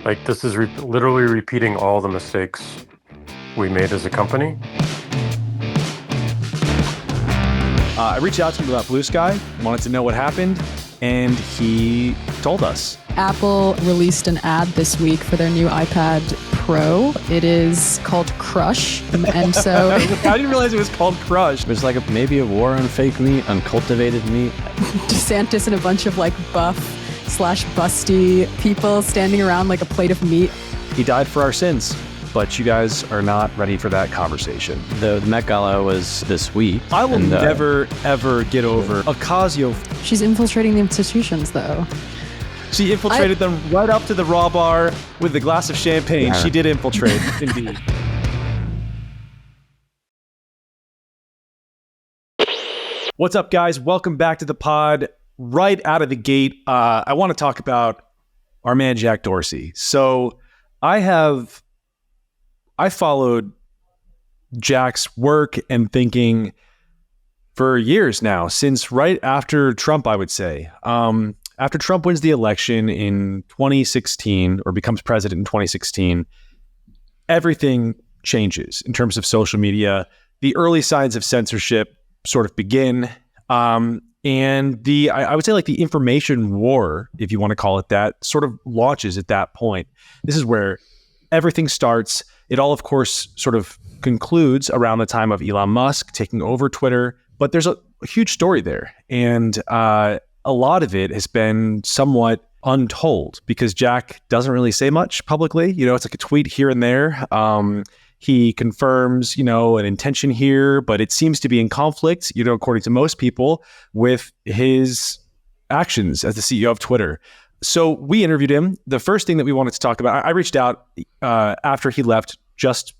Like, this is literally repeating all the mistakes we made as a company. I reached out to him about Bluesky, wanted to know what happened, and he told us. Apple released an ad this week for their new iPad Pro. It is called Crush. And so I didn't realize it was called Crush. There's like maybe a war on fake meat, on cultivated meat. DeSantis and a bunch of like buff/busty people standing around like a plate of meat. He died for our sins, but you guys are not ready for that conversation. The Met Gala was this week. I will never, ever get over Ocasio. She's infiltrating the institutions, though. She infiltrated them right up to the raw bar with a glass of champagne. Yeah. She did infiltrate, indeed. What's up, guys? Welcome back to the pod. Right out of the gate, I want to talk about our man, Jack Dorsey. So I followed Jack's work and thinking for years now, since right after Trump, I would say. After Trump wins the election in 2016 or becomes president in 2016, everything changes in terms of social media. The early signs of censorship sort of begin. And I would say like the information war, if you want to call it that, sort of launches at that point. This is where everything starts. It all, of course, sort of concludes around the time of Elon Musk taking over Twitter. But there's a huge story there. And a lot of it has been somewhat untold because Jack doesn't really say much publicly. You know, it's like a tweet here and there. He confirms, an intention here, but it seems to be in conflict, according to most people, with his actions as the CEO of Twitter. So we interviewed him. The first thing that we wanted to talk about, I reached out after he left just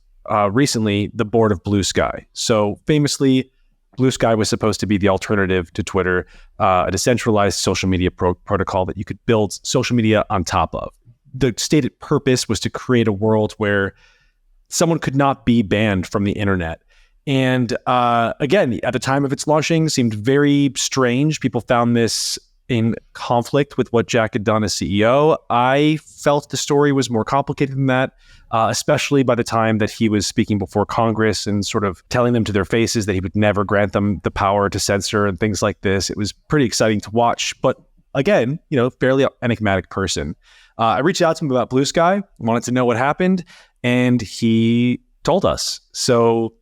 recently the board of Bluesky. So famously, Bluesky was supposed to be the alternative to Twitter, a decentralized social media protocol that you could build social media on top of. The stated purpose was to create a world where someone could not be banned from the internet. And again, at the time of its launching, seemed very strange. People found this in conflict with what Jack had done as CEO. I felt the story was more complicated than that, especially by the time that he was speaking before Congress and sort of telling them to their faces that he would never grant them the power to censor and things like this. It was pretty exciting to watch, but again, fairly enigmatic person. I reached out to him about Bluesky, wanted to know what happened, and he told us. So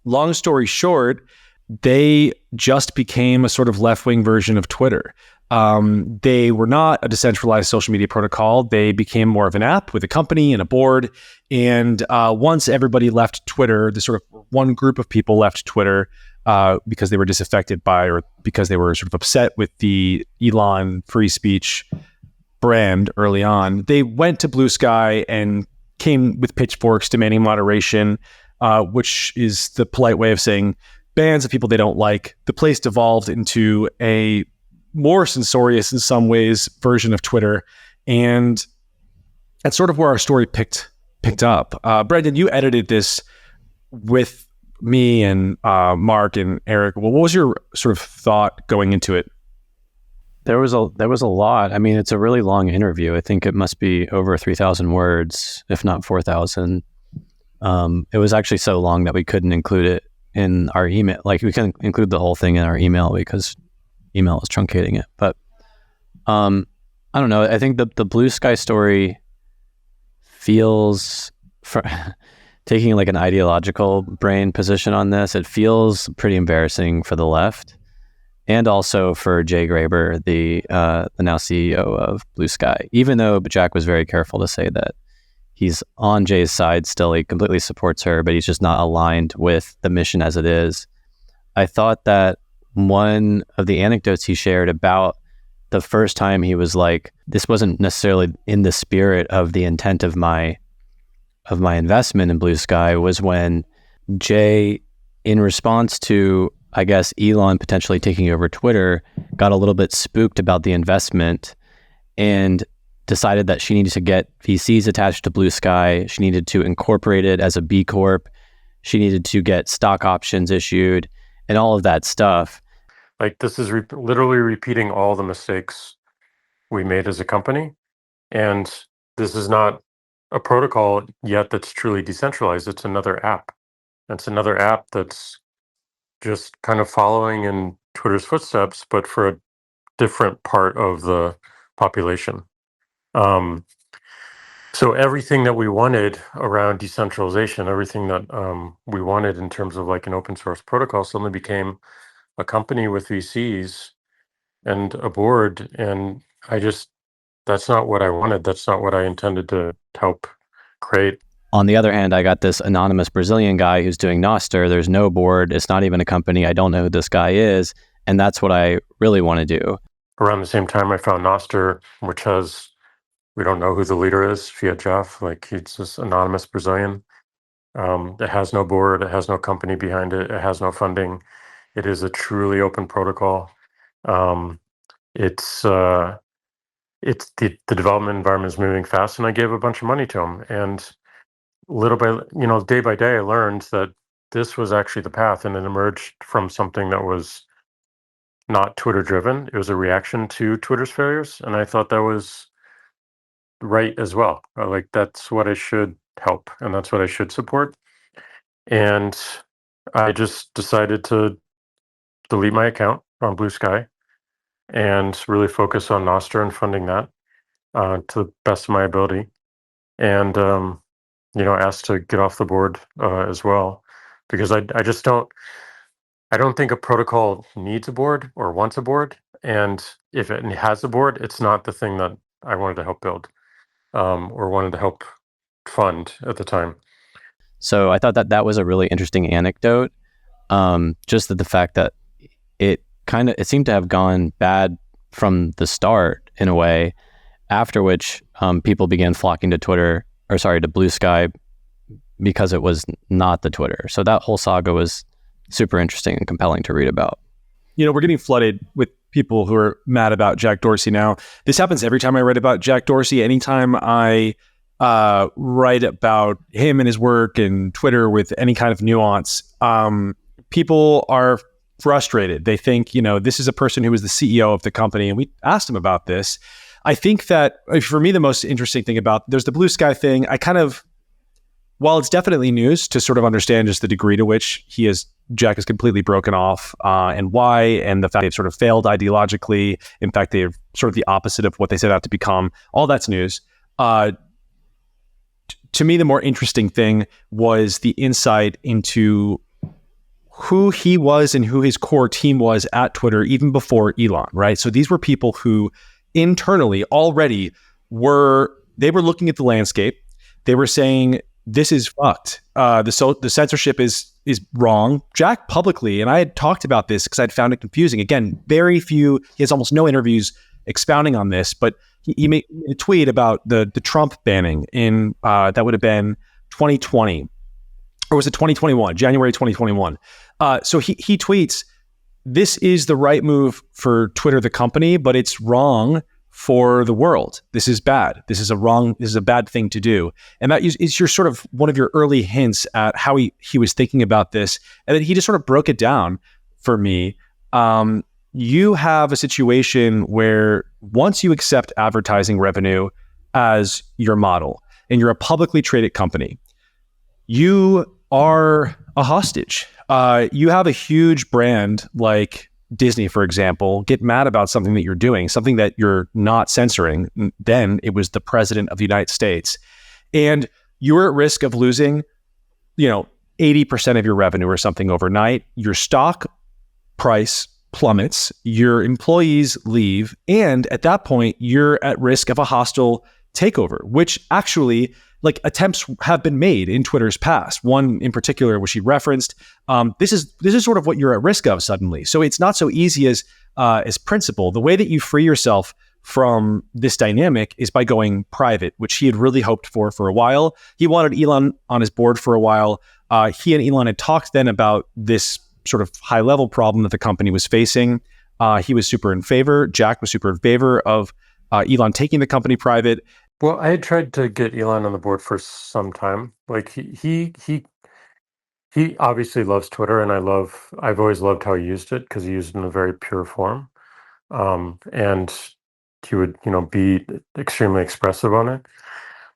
long story short, they just became a sort of left-wing version of Twitter. They were not a decentralized social media protocol. They became more of an app with a company and a board. And once everybody left Twitter, the sort of one group of people left Twitter because they were disaffected by or because they were sort of upset with the Elon free speech brand early on. They went to Bluesky and came with pitchforks demanding moderation, which is the polite way of saying bans of people they don't like. The place devolved into a more censorious in some ways version of Twitter. And that's sort of where our story picked up. Brendan, you edited this with me and Mark and Eric. Well, what was your sort of thought going into it? There was a lot. I mean, it's a really long interview. I think it must be over 3,000 words, if not 4,000. It was actually so long that we couldn't include it in our email. Like we couldn't include the whole thing in our email because email is truncating it. But I don't know. I think the Bluesky story feels, for taking like an ideological brain position on this, it feels pretty embarrassing for the left. And also for Jay Graber, the now CEO of Bluesky, even though Jack was very careful to say that he's on Jay's side still, he completely supports her, but he's just not aligned with the mission as it is. I thought that one of the anecdotes he shared about the first time he was like, this wasn't necessarily in the spirit of the intent of my investment in Bluesky, was when Jay, in response to, I guess, Elon potentially taking over Twitter, got a little bit spooked about the investment and decided that she needed to get VCs attached to Bluesky. She needed to incorporate it as a B Corp. She needed to get stock options issued and all of that stuff. Like, this is literally repeating all the mistakes we made as a company. And this is not a protocol yet that's truly decentralized. It's another app. It's another app that's just kind of following in Twitter's footsteps, but for a different part of the population. So everything that we wanted around decentralization, everything that we wanted in terms of like an open source protocol suddenly became a company with VCs and a board. And that's not what I wanted. That's not what I intended to help create. On the other hand, I got this anonymous Brazilian guy who's doing Nostr. There's no board. It's not even a company. I don't know who this guy is. And that's what I really want to do. Around the same time, I found Nostr, which has, we don't know who the leader is, Fiat Jeff. Like, he's this anonymous Brazilian. It has no board. It has no company behind it. It has no funding. It is a truly open protocol. It's the development environment is moving fast, and I gave a bunch of money to him. And little by, day by day, I learned that this was actually the path, and it emerged from something that was not Twitter driven. It was a reaction to Twitter's failures, and I thought that was right as well. Like, that's what I should help, and that's what I should support. And I just decided to delete my account on Bluesky and really focus on Nostr and funding that to the best of my ability. And asked to get off the board as well, because I don't think a protocol needs a board or wants a board. And if it has a board, it's not the thing that I wanted to help build or wanted to help fund at the time. So I thought that was a really interesting anecdote. Just that the fact that it seemed to have gone bad from the start in a way, after which people began flocking to Bluesky, because it was not the Twitter. So that whole saga was super interesting and compelling to read about. We're getting flooded with people who are mad about Jack Dorsey now. This happens every time I write about Jack Dorsey. Anytime I write about him and his work and Twitter with any kind of nuance, people are frustrated. They think, this is a person who was the CEO of the company, and we asked him about this. I think that for me, the most interesting thing there's the Bluesky thing. While it's definitely news to sort of understand just the degree to which Jack is completely broken off and why, and the fact they've sort of failed ideologically. In fact, they're sort of the opposite of what they set out to become. All that's news. To me, the more interesting thing was the insight into who he was and who his core team was at Twitter, even before Elon, right? So these were people who internally already were looking at the landscape. They were saying, this is fucked. The censorship is wrong. Jack publicly, and I had talked about this because I'd found it confusing. Again, very few, he has almost no interviews expounding on this, but he made a tweet about the Trump banning in, that would have been 2020, or was it 2021, January 2021. So he tweets, this is the right move for Twitter, the company, but it's wrong for the world. This is bad. This is a bad thing to do. And that is your sort of one of your early hints at how he was thinking about this. And then he just sort of broke it down for me. You have a situation where once you accept advertising revenue as your model and you're a publicly traded company, you are a hostage. You have a huge brand like Disney, for example, get mad about something that you're doing, something that you're not censoring. Then it was the president of the United States. And you're at risk of losing, 80% of your revenue or something overnight. Your stock price plummets, your employees leave, and at that point, you're at risk of a hostile takeover, which actually, attempts have been made in Twitter's past. One in particular, which he referenced. This is sort of what you're at risk of suddenly. So it's not so easy as principle. The way that you free yourself from this dynamic is by going private, which he had really hoped for a while. He wanted Elon on his board for a while. He and Elon had talked then about this sort of high level problem that the company was facing. He was super in favor. Jack was super in favor of Elon taking the company private. Well, I had tried to get Elon on the board for some time. Like, he obviously loves Twitter, and I've always loved how he used it, because he used it in a very pure form. And he would, be extremely expressive on it.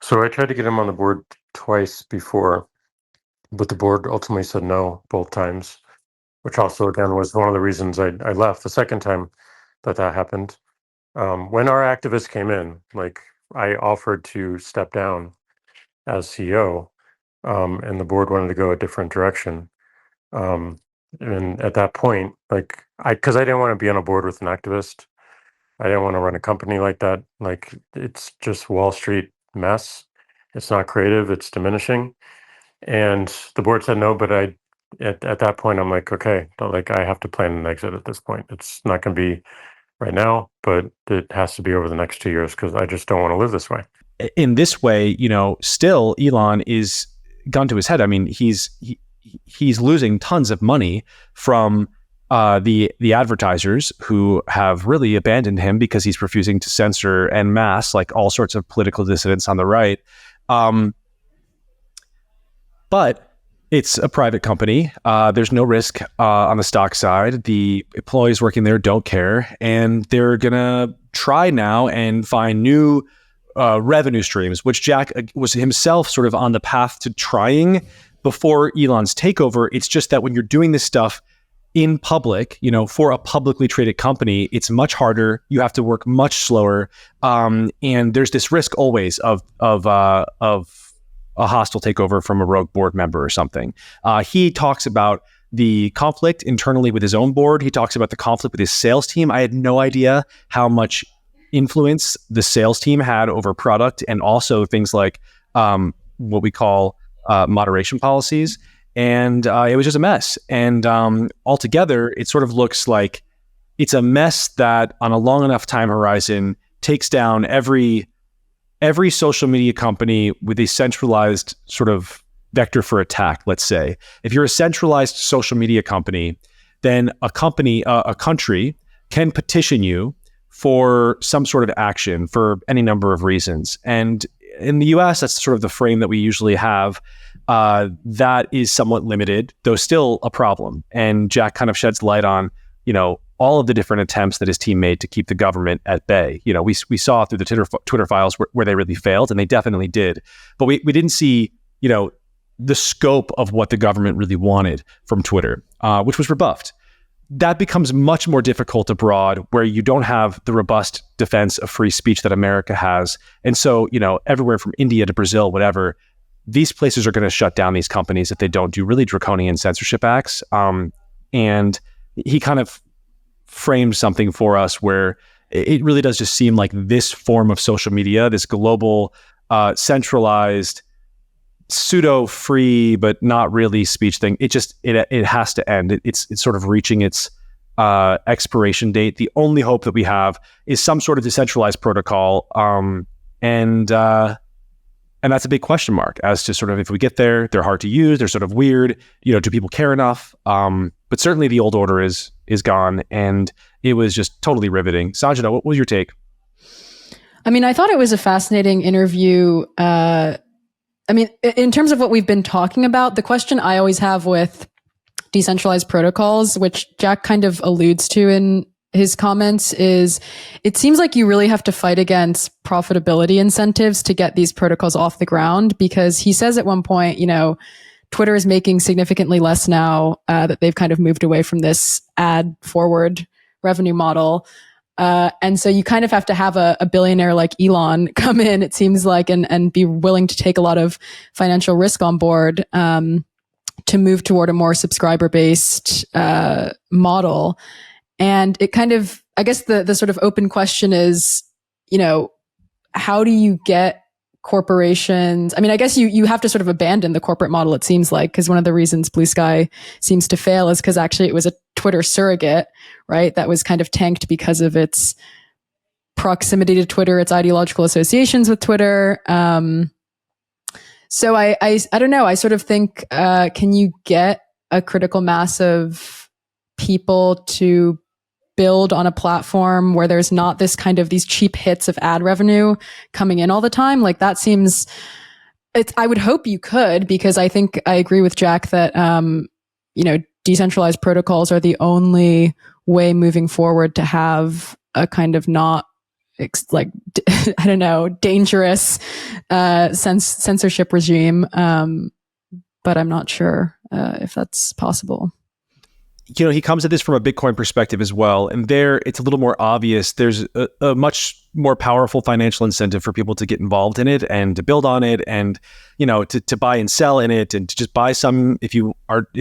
So I tried to get him on the board twice before, but the board ultimately said no both times, which also, again, was one of the reasons I left the second time that happened. When our activists came in, like, I offered to step down as CEO, and the board wanted to go a different direction. And at that point, like, because I didn't want to be on a board with an activist. I didn't want to run a company like that. Like, it's just Wall Street mess. It's not creative. It's diminishing. And the board said no, but at that point, I'm like, okay, but, like, I have to plan an exit at this point. It's not going to be right now, but it has to be over the next 2 years because I just don't want to live this way. In this way, still Elon is gone to his head. I mean, he's losing tons of money from the advertisers who have really abandoned him because he's refusing to censor en masse, like all sorts of political dissidents on the right. But it's a private company. There's no risk on the stock side. The employees working there don't care, and they're gonna try now and find new revenue streams, which Jack was himself sort of on the path to trying before Elon's takeover. It's just that when you're doing this stuff in public, for a publicly traded company, it's much harder. You have to work much slower, and there's this risk always of a hostile takeover from a rogue board member or something. He talks about the conflict internally with his own board. He talks about the conflict with his sales team. I had no idea how much influence the sales team had over product and also things like what we call moderation policies. And it was just a mess. And altogether, it sort of looks like it's a mess that on a long enough time horizon takes down every social media company with a centralized sort of vector for attack, let's say. If you're a centralized social media company, then a country can petition you for some sort of action for any number of reasons. And in the US, that's sort of the frame that we usually have. That is somewhat limited, though still a problem. And Jack kind of sheds light on, all of the different attempts that his team made to keep the government at bay. We saw through the Twitter files where they really failed, and they definitely did. But we didn't see, the scope of what the government really wanted from Twitter, which was rebuffed. That becomes much more difficult abroad, where you don't have the robust defense of free speech that America has. And so, everywhere from India to Brazil, whatever, these places are going to shut down these companies if they don't do really draconian censorship acts. And he kind of framed something for us where it really does just seem like this form of social media, this global, centralized, pseudo-free, but not really speech thing, it has to end. It's sort of reaching its expiration date. The only hope that we have is some sort of decentralized protocol. And that's a big question mark as to sort of if we get there. They're hard to use. They're sort of weird. Do people care enough? But certainly the old order is gone, and it was just totally riveting. Sanjana, what was your take? I mean, I thought it was a fascinating interview. In terms of what we've been talking about, the question I always have with decentralized protocols, which Jack kind of alludes to in his comments, is it seems like you really have to fight against profitability incentives to get these protocols off the ground, because he says at one point, Twitter is making significantly less now that they've kind of moved away from this ad forward revenue model. And so you kind of have to have a billionaire like Elon come in, it seems like, and be willing to take a lot of financial risk on board to move toward a more subscriber-based model. And it kind of, I guess the sort of open question is, how do you get corporations? I mean, I guess you have to sort of abandon the corporate model, it seems like, because one of the reasons Bluesky seems to fail is because actually it was a Twitter surrogate, right? That was kind of tanked because of its proximity to Twitter, its ideological associations with Twitter. So I don't know. I sort of think, can you get a critical mass of people to build on a platform where there's not this kind of these cheap hits of ad revenue coming in all the time? Like that seems, I would hope you could, because I think I agree with Jack that, decentralized protocols are the only way moving forward to have a kind of not I don't know, dangerous censorship regime. But I'm not sure if that's possible. He comes at this from a Bitcoin perspective as well. And there, it's a little more obvious. There's a much more powerful financial incentive for people to get involved in it and to build on it and, to buy and sell in it and to just buy some, if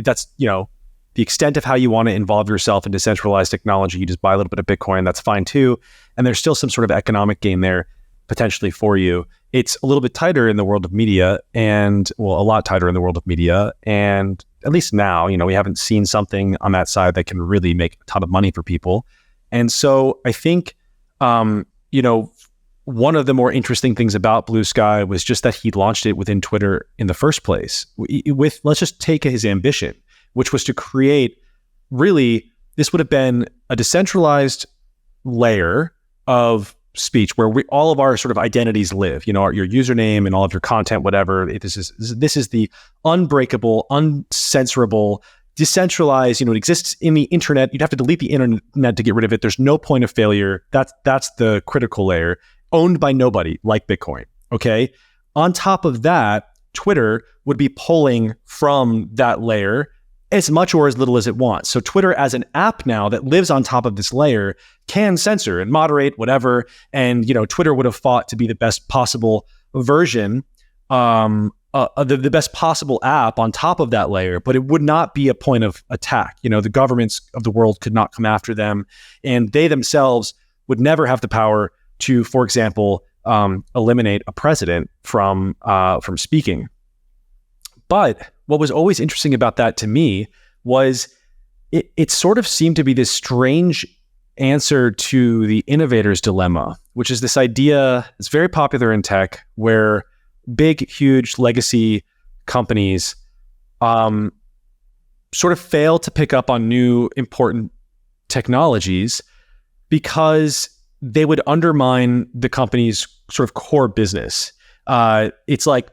that's, the extent of how you want to involve yourself in decentralized technology, you just buy a little bit of Bitcoin, that's fine too. And there's still some sort of economic gain there potentially for you. It's a little bit tighter in the world of media a lot tighter in the world of media. And at least now, we haven't seen something on that side that can really make a ton of money for people. And so I think, one of the more interesting things about Bluesky was just that he launched it within Twitter in the first place. Let's just take his ambition, which was to create, really, this would have been a decentralized layer of speech where all of our sort of identities live, your username and all of your content, whatever. This is the unbreakable, uncensorable, decentralized, it exists in the internet. You'd have to delete the internet to get rid of it. There's no point of failure. That's the critical layer, owned by nobody, like Bitcoin. Okay. On top of that, Twitter would be pulling from that layer as much or as little as it wants. So Twitter as an app now that lives on top of this layer can censor and moderate whatever. And, Twitter would have fought to be the best possible version, the best possible app on top of that layer, but it would not be a point of attack. The governments of the world could not come after them, and they themselves would never have the power to, for example, eliminate a president from speaking. But what was always interesting about that to me was it sort of seemed to be this strange answer to the innovator's dilemma, which is this idea that's very popular in tech where big, huge legacy companies sort of fail to pick up on new important technologies because they would undermine the company's sort of core business. It's like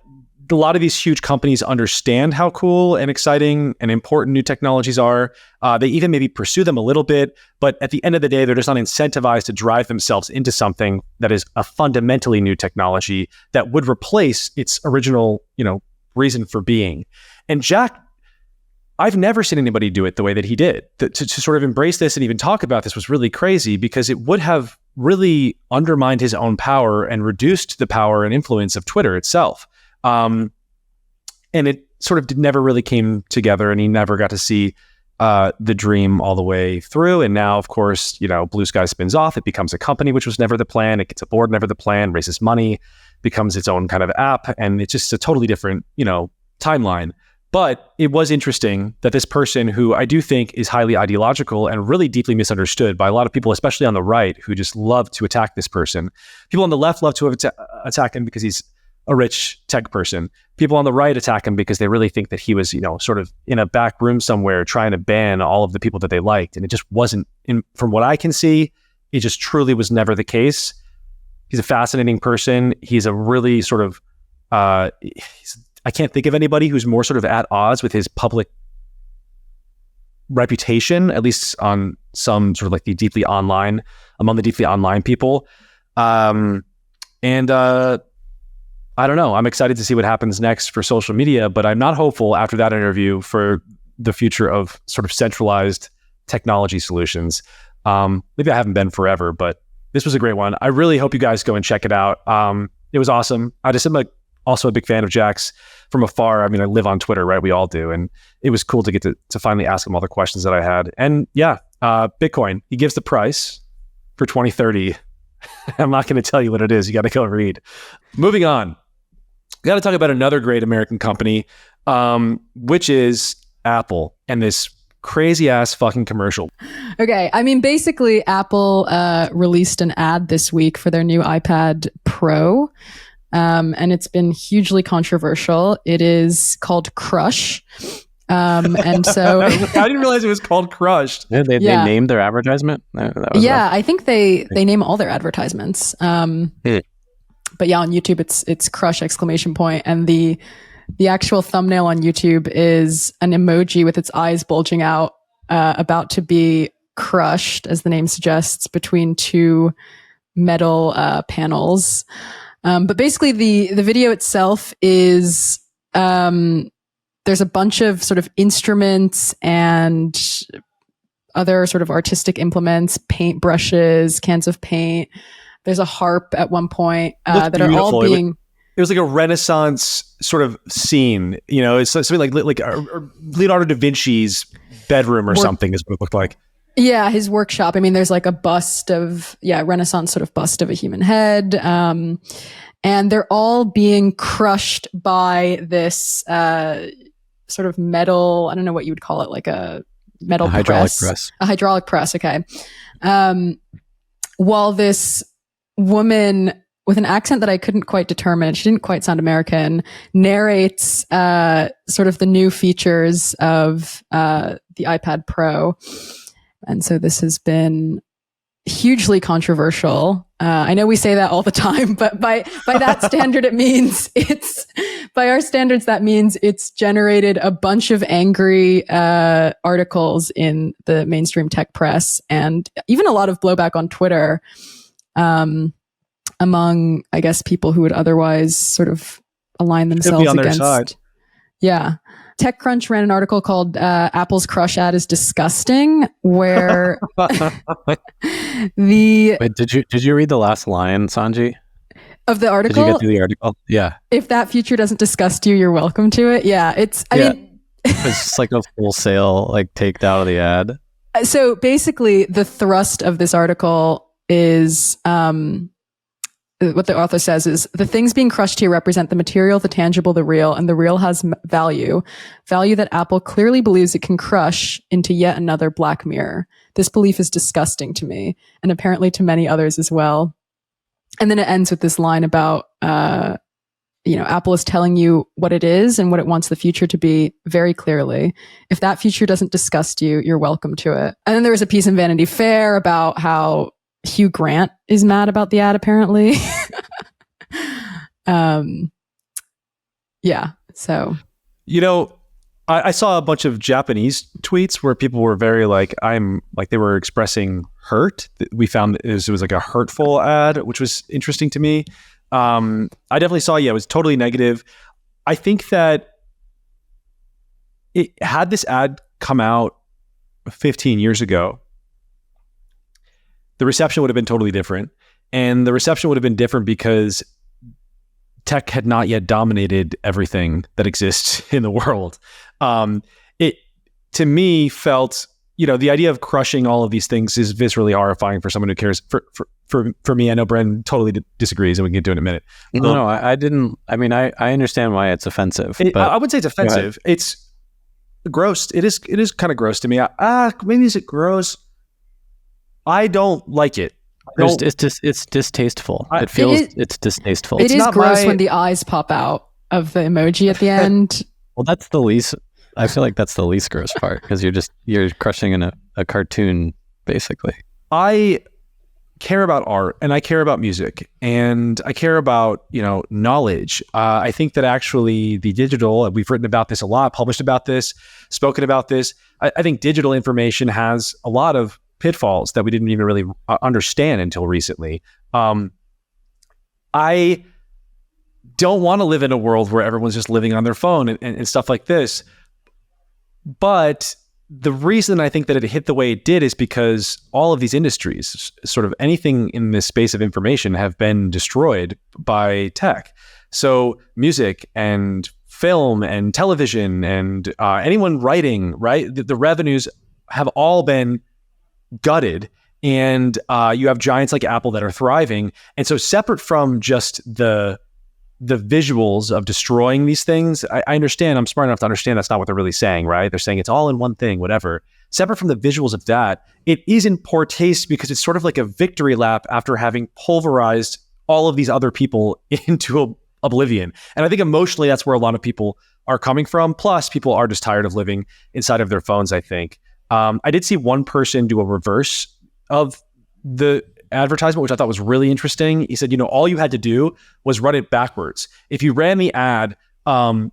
a lot of these huge companies understand how cool and exciting and important new technologies are. They even maybe pursue them a little bit, but at the end of the day, they're just not incentivized to drive themselves into something that is a fundamentally new technology that would replace its original, reason for being. And Jack, I've never seen anybody do it the way that he did. To sort of embrace this and even talk about this was really crazy because it would have really undermined his own power and reduced the power and influence of Twitter itself. And it sort of never really came together, and he never got to see the dream all the way through. And now, of course, Bluesky spins off. It becomes a company, which was never the plan. It gets a board, never the plan, raises money, becomes its own kind of app. And it's just a totally different, timeline. But it was interesting that this person, who I do think is highly ideological and really deeply misunderstood by a lot of people, especially on the right, who just love to attack this person. People on the left love to attack him because he's a rich tech person. People on the right attack him because they really think that he was, sort of in a back room somewhere trying to ban all of the people that they liked. And it just wasn't, from what I can see, it just truly was never the case. He's a fascinating person. He's a really sort of, I can't think of anybody who's more sort of at odds with his public reputation, at least on some sort of like among the deeply online people. I don't know. I'm excited to see what happens next for social media, but I'm not hopeful after that interview for the future of sort of centralized technology solutions. Maybe I haven't been forever, but this was a great one. I really hope you guys go and check it out. It was awesome. I just am also a big fan of Jack's from afar. I mean, I live on Twitter, right? We all do. And it was cool to get to finally ask him all the questions that I had. And yeah, Bitcoin, he gives the price for 2030. I'm not going to tell you what it is. You got to go read. Moving on. We got to talk about another great American company, which is Apple and this crazy ass fucking commercial. Okay. I mean, basically, Apple released an ad this week for their new iPad Pro. And it's been hugely controversial. It is called Crush. And so I didn't realize it was called Crushed. Yeah, they named their advertisement. I think they name all their advertisements. But yeah, on YouTube it's Crush ! And the actual thumbnail on YouTube is an emoji with its eyes bulging out, about to be crushed, as the name suggests, between two metal panels. But basically the video itself is, there's a bunch of sort of instruments and other sort of artistic implements, paint brushes, cans of paint. There's a harp at one point that are all being... It was like a Renaissance sort of scene. You know, it's something like Leonardo da Vinci's bedroom or something is what it looked like. Yeah, his workshop. I mean, there's like a bust of, Renaissance sort of bust of a human head. And they're all being crushed by this sort of metal, I don't know what you would call it, like a metal hydraulic press. A hydraulic press, okay. While this woman with an accent that I couldn't quite determine, she didn't quite sound American, narrates sort of the new features of the iPad Pro. And so this has been hugely controversial. I know we say that all the time, but by that standard, it means by our standards, that means it's generated a bunch of angry articles in the mainstream tech press and even a lot of blowback on Twitter among, I guess, people who would otherwise sort of align themselves on against. their side. Yeah. TechCrunch ran an article called Apple's Crush ad is disgusting, where Wait, did you read the last line, Sanji? Of the article? Did you get through the article? Yeah. If that feature doesn't disgust you, you're welcome to it. Yeah. I mean, it's just like a wholesale take out of the ad. So basically the thrust of this article is, what the author says is the things being crushed here represent the material, the tangible, the real, and the real has value that Apple clearly believes it can crush into yet another Black Mirror. This belief is disgusting to me and apparently to many others as well. And then it ends with this line about, Apple is telling you what it is and what it wants the future to be very clearly. If that future doesn't disgust you, you're welcome to it. And then there was a piece in Vanity Fair about how Hugh Grant is mad about the ad, apparently. So. I saw a bunch of Japanese tweets where people were very they were expressing hurt. We found it was like a hurtful ad, which was interesting to me. I definitely saw, it was totally negative. I think that had this ad come out 15 years ago, the reception would have been totally different. And the reception would have been different because tech had not yet dominated everything that exists in the world. It, to me, felt, the idea of crushing all of these things is viscerally horrifying for someone who cares. For me, I know Bren totally disagrees, and we can get to it in a minute. No, I didn't. I mean, I understand why it's offensive. But I wouldn't say it's offensive. It's gross. It is kind of gross to me. Maybe is it gross? I don't like it. It's distasteful. It's distasteful. It is gross when the eyes pop out of the emoji at the end. Well, that's the least. I feel like that's the least gross part because you're crushing in a cartoon, basically. I care about art and I care about music and I care about, knowledge. I think that actually the digital, we've written about this a lot, published about this, spoken about this. I think digital information has a lot of pitfalls that we didn't even really understand until recently. I don't want to live in a world where everyone's just living on their phone and stuff like this. But the reason I think that it hit the way it did is because all of these industries, sort of anything in this space of information, have been destroyed by tech. So music and film and television and anyone writing, right? The revenues have all been gutted, and you have giants like Apple that are thriving. And so separate from just the visuals of destroying these things, I understand, I'm smart enough to understand that's not what they're really saying, right? They're saying it's all in one thing, whatever. Separate from the visuals of that, it is in poor taste because it's sort of like a victory lap after having pulverized all of these other people into oblivion. And I think emotionally, that's where a lot of people are coming from. Plus, people are just tired of living inside of their phones, I think. I did see one person do a reverse of the advertisement, which I thought was really interesting. He said, all you had to do was run it backwards. If you ran the ad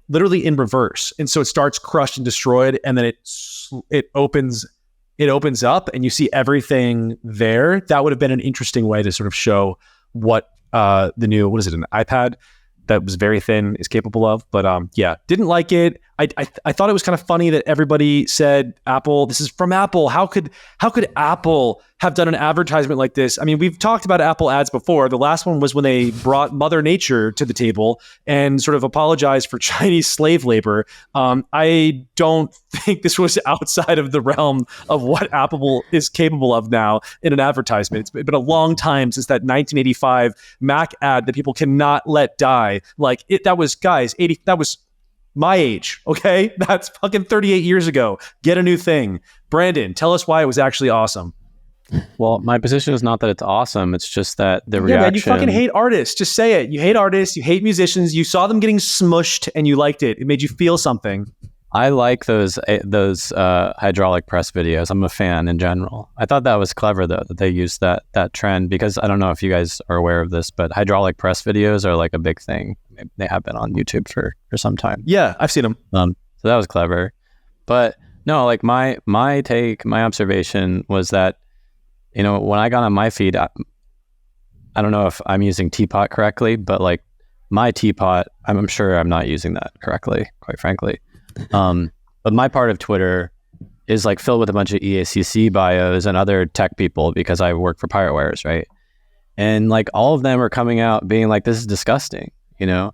literally in reverse, and so it starts crushed and destroyed, and then it opens it opens up and you see everything there, that would have been an interesting way to sort of show what the new, what is it, an iPad that was very thin is capable of. But yeah, didn't like it. I thought it was kind of funny that everybody said Apple, this is from Apple. How could Apple have done an advertisement like this? I mean, we've talked about Apple ads before. The last one was when they brought Mother Nature to the table and sort of apologized for Chinese slave labor. I don't think this was outside of the realm of what Apple is capable of now in an advertisement. It's been a long time since that 1985 Mac ad that people cannot let die. Like that was, guys, that was my age, okay? That's fucking 38 years ago. Get a new thing. Brandon, tell us why it was actually awesome. Well, my position is not that it's awesome. It's just that the reaction... Man, you fucking hate artists. Just say it. You hate artists. You hate musicians. You saw them getting smushed and you liked it. It made you feel something. I like those hydraulic press videos. I'm a fan in general. I thought that was clever, though, that they used that trend, because I don't know if you guys are aware of this, but hydraulic press videos are like a big thing. They have been on YouTube for some time. Yeah, I've seen them. So that was clever. But no, like my observation was that, you know, when I got on my feed, I don't know if I'm using teapot correctly, but like my teapot, I'm sure I'm not using that correctly, quite frankly. But my part of Twitter is like filled with a bunch of EACC bios and other tech people because I work for PirateWares, right? And like all of them are coming out being like, this is disgusting, you know?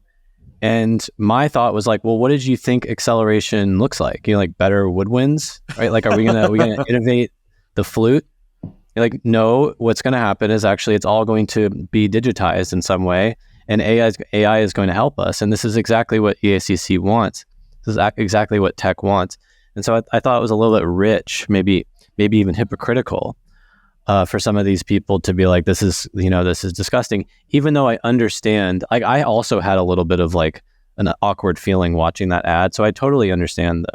And my thought was like, well, what did you think acceleration looks like? You know, like better woodwinds, right? Like, are we gonna innovate the flute? You're like, no, what's gonna happen is actually it's all going to be digitized in some way, and AI is going to help us. And this is exactly what EACC wants. This is exactly what tech wants. And so I thought it was a little bit rich, maybe even hypocritical for some of these people to be like, this is disgusting. Even though I understand, like I also had a little bit of like an awkward feeling watching that ad. So I totally understand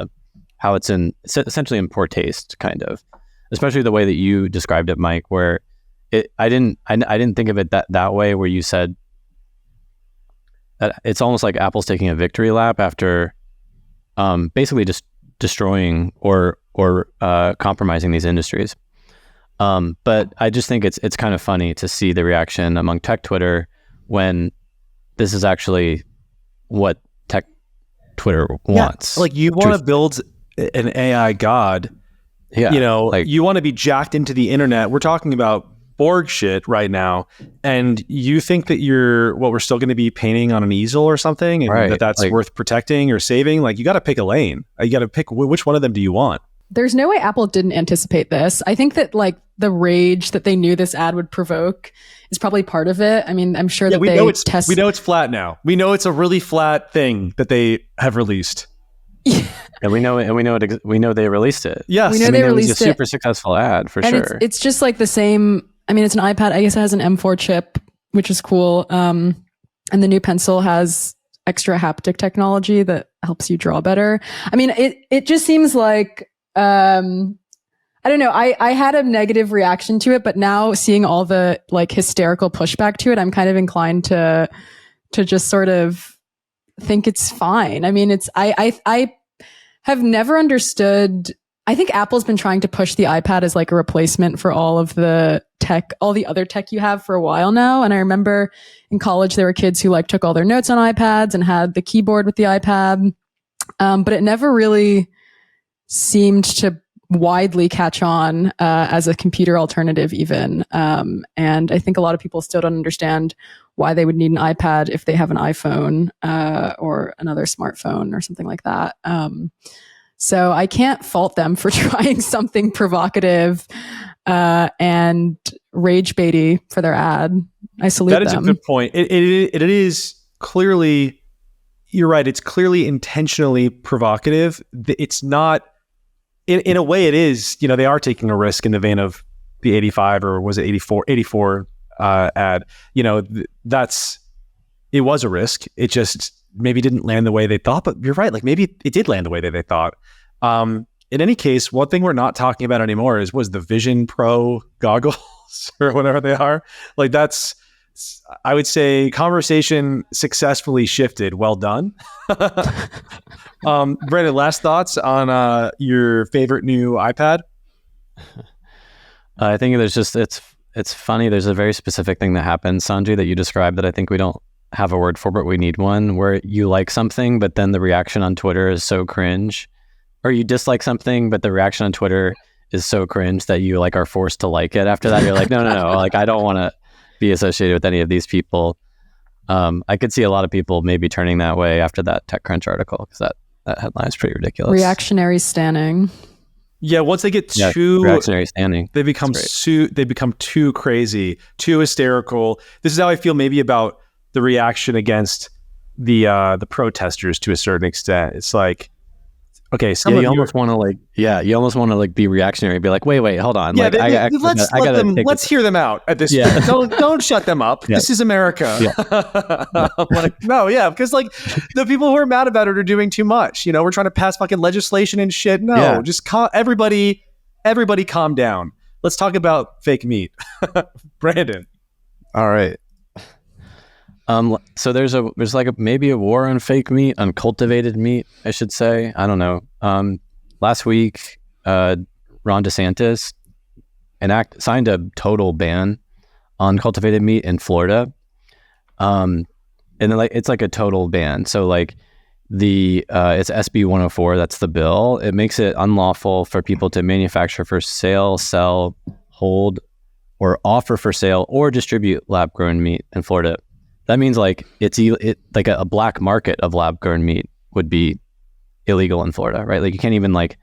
how it's essentially in poor taste, kind of, especially the way that you described it, Mike, where I didn't think of it that way, where you said that it's almost like Apple's taking a victory lap after basically just destroying or compromising these industries. But I just think it's kind of funny to see the reaction among tech Twitter when this is actually what tech Twitter wants. Yeah, like you want to build an AI god. Yeah, you know, like, you want to be jacked into the internet. We're talking about Borg shit right now, and you think that we're still going to be painting on an easel or something, and right, that's like, worth protecting or saving. Like, you got to pick a lane. You got to pick which one of them do you want. There's no way Apple didn't anticipate this. I think that like the rage that they knew this ad would provoke is probably part of it. I mean, I'm sure that we know it's flat now. We know it's a really flat thing that they have released. And we know they released it. Yes, we know they released it was a super successful ad for and sure. It's just like the same. I mean, it's an iPad. I guess it has an M4 chip, which is cool. And the new pencil has extra haptic technology that helps you draw better. I mean, it just seems like, I don't know. I had a negative reaction to it, but now seeing all the like hysterical pushback to it, I'm kind of inclined to just sort of think it's fine. I mean, I have never understood. I think Apple's been trying to push the iPad as like a replacement for all of the tech, all the other tech you have for a while now. And I remember in college, there were kids who like took all their notes on iPads and had the keyboard with the iPad. But it never really seemed to widely catch on as a computer alternative even. And I think a lot of people still don't understand why they would need an iPad if they have an iPhone or another smartphone or something like that. So I can't fault them for trying something provocative and rage baity for their ad. I salute them. That is a good point. It is clearly, you're right, it's clearly intentionally provocative. It's not, in a way it is, you know, they are taking a risk in the vein of the 85 or was it 84 ad. You know, it was a risk. It just maybe didn't land the way they thought, but you're right. Like maybe it did land the way that they thought. In any case, one thing we're not talking about anymore was the Vision Pro goggles or whatever they are. Like that's, I would say, conversation successfully shifted. Well done. Brandon, last thoughts on your favorite new iPad? I think there's just it's funny. There's a very specific thing that happens, Sanjay, that you described that I think we don't have a word for, but we need one, where you like something, but then the reaction on Twitter is so cringe, or you dislike something, but the reaction on Twitter is so cringe that you like are forced to like it. After that, you're like, no, like I don't want to be associated with any of these people. I could see a lot of people maybe turning that way after that TechCrunch article, because that headline is pretty ridiculous. Reactionary standing. Yeah, once they get too reactionary standing, they become too crazy, too hysterical. This is how I feel maybe about the reaction against the protesters to a certain extent. It's like, okay, you almost want to be reactionary, be like, wait, hold on. Yeah, like, let's hear them out at this point. Don't shut them up. Yeah. This is America. Yeah. Because like the people who are mad about it are doing too much. We're trying to pass fucking legislation and shit. No, just everybody calm down. Let's talk about fake meat. Brandon. All right. So there's maybe a war on fake meat, on cultivated meat, I should say. I don't know. Last week, Ron DeSantis signed a total ban on cultivated meat in Florida. And then it's like a total ban. So like it's SB 104, that's the bill. It makes it unlawful for people to manufacture for sale, sell, hold, or offer for sale or distribute lab-grown meat in Florida. That means like it's like a black market of lab-grown meat would be illegal in Florida, right? Like you can't even like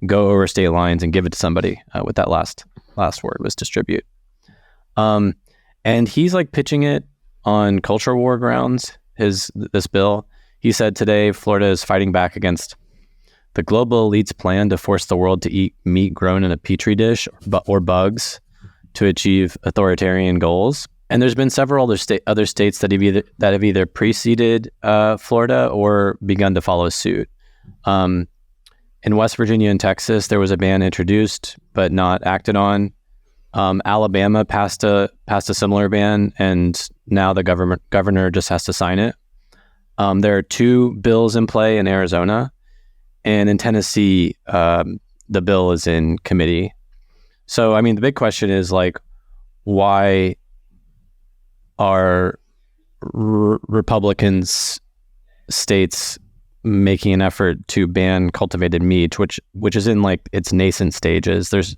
go over state lines and give it to somebody with that last word was distribute. And he's like pitching it on culture war grounds. This bill, he said today, Florida is fighting back against the global elite's plan to force the world to eat meat grown in a petri dish or bugs to achieve authoritarian goals. And there's been several other states that have either preceded Florida or begun to follow suit. In West Virginia and Texas, there was a ban introduced but not acted on. Alabama passed a similar ban, and now the governor just has to sign it. There are 2 bills in play in Arizona, and in Tennessee, the bill is in committee. So, I mean, the big question is like, why are Republicans states making an effort to ban cultivated meat, which is in like its nascent stages? There's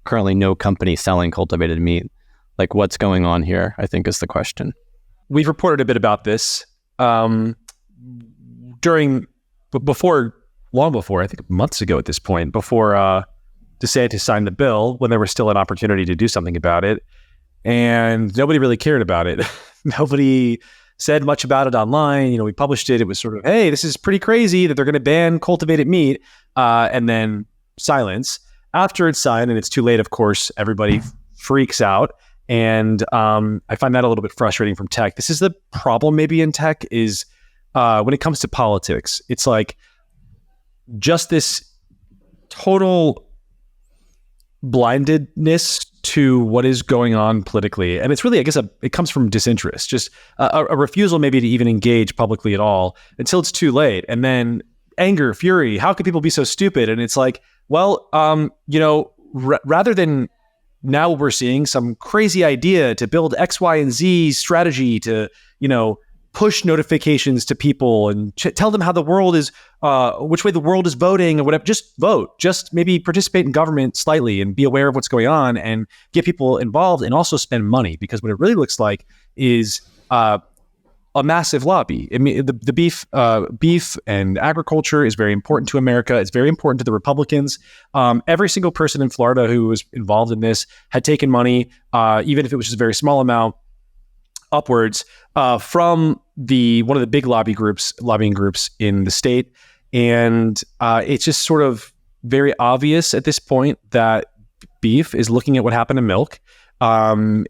currently no company selling cultivated meat. Like, what's going on here, I think is the question. We've reported a bit about this long before, I think months ago at this point, before DeSantis signed the bill, when there was still an opportunity to do something about it. And nobody really cared about it. Nobody said much about it online. We published it. It was sort of, hey, this is pretty crazy that they're going to ban cultivated meat, and then silence. After it's signed and it's too late, of course, everybody freaks out. And I find that a little bit frustrating from tech. This is the problem maybe in tech is when it comes to politics, it's like just this total blindedness to what is going on politically. And it's really, I guess, it comes from disinterest, just a refusal maybe to even engage publicly at all until it's too late. And then anger, fury, how could people be so stupid? And it's like, well, rather than now we're seeing some crazy idea to build X, Y, and Z strategy to, push notifications to people and tell them how the world is, which way the world is voting or whatever. Just vote. Just maybe participate in government slightly and be aware of what's going on and get people involved and also spend money, because what it really looks like is a massive lobby. I mean, the beef and agriculture is very important to America. It's very important to the Republicans. Every single person in Florida who was involved in this had taken money, even if it was just a very small amount, upwards from one of the big lobbying groups in the state. And it's just sort of very obvious at this point that beef is looking at what happened to milk. And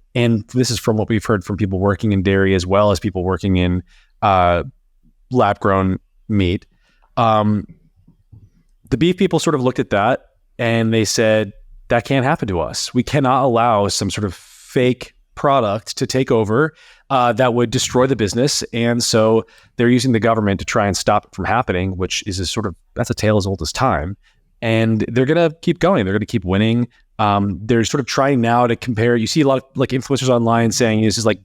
this is from what we've heard from people working in dairy as well as people working in lab-grown meat. The beef people sort of looked at that and they said, that can't happen to us. We cannot allow some sort of fake product to take over that would destroy the business. And so they're using the government to try and stop it from happening, which is that's a tale as old as time. And they're going to keep going. They're going to keep winning. They're sort of trying now to compare. You see a lot of like influencers online saying this is like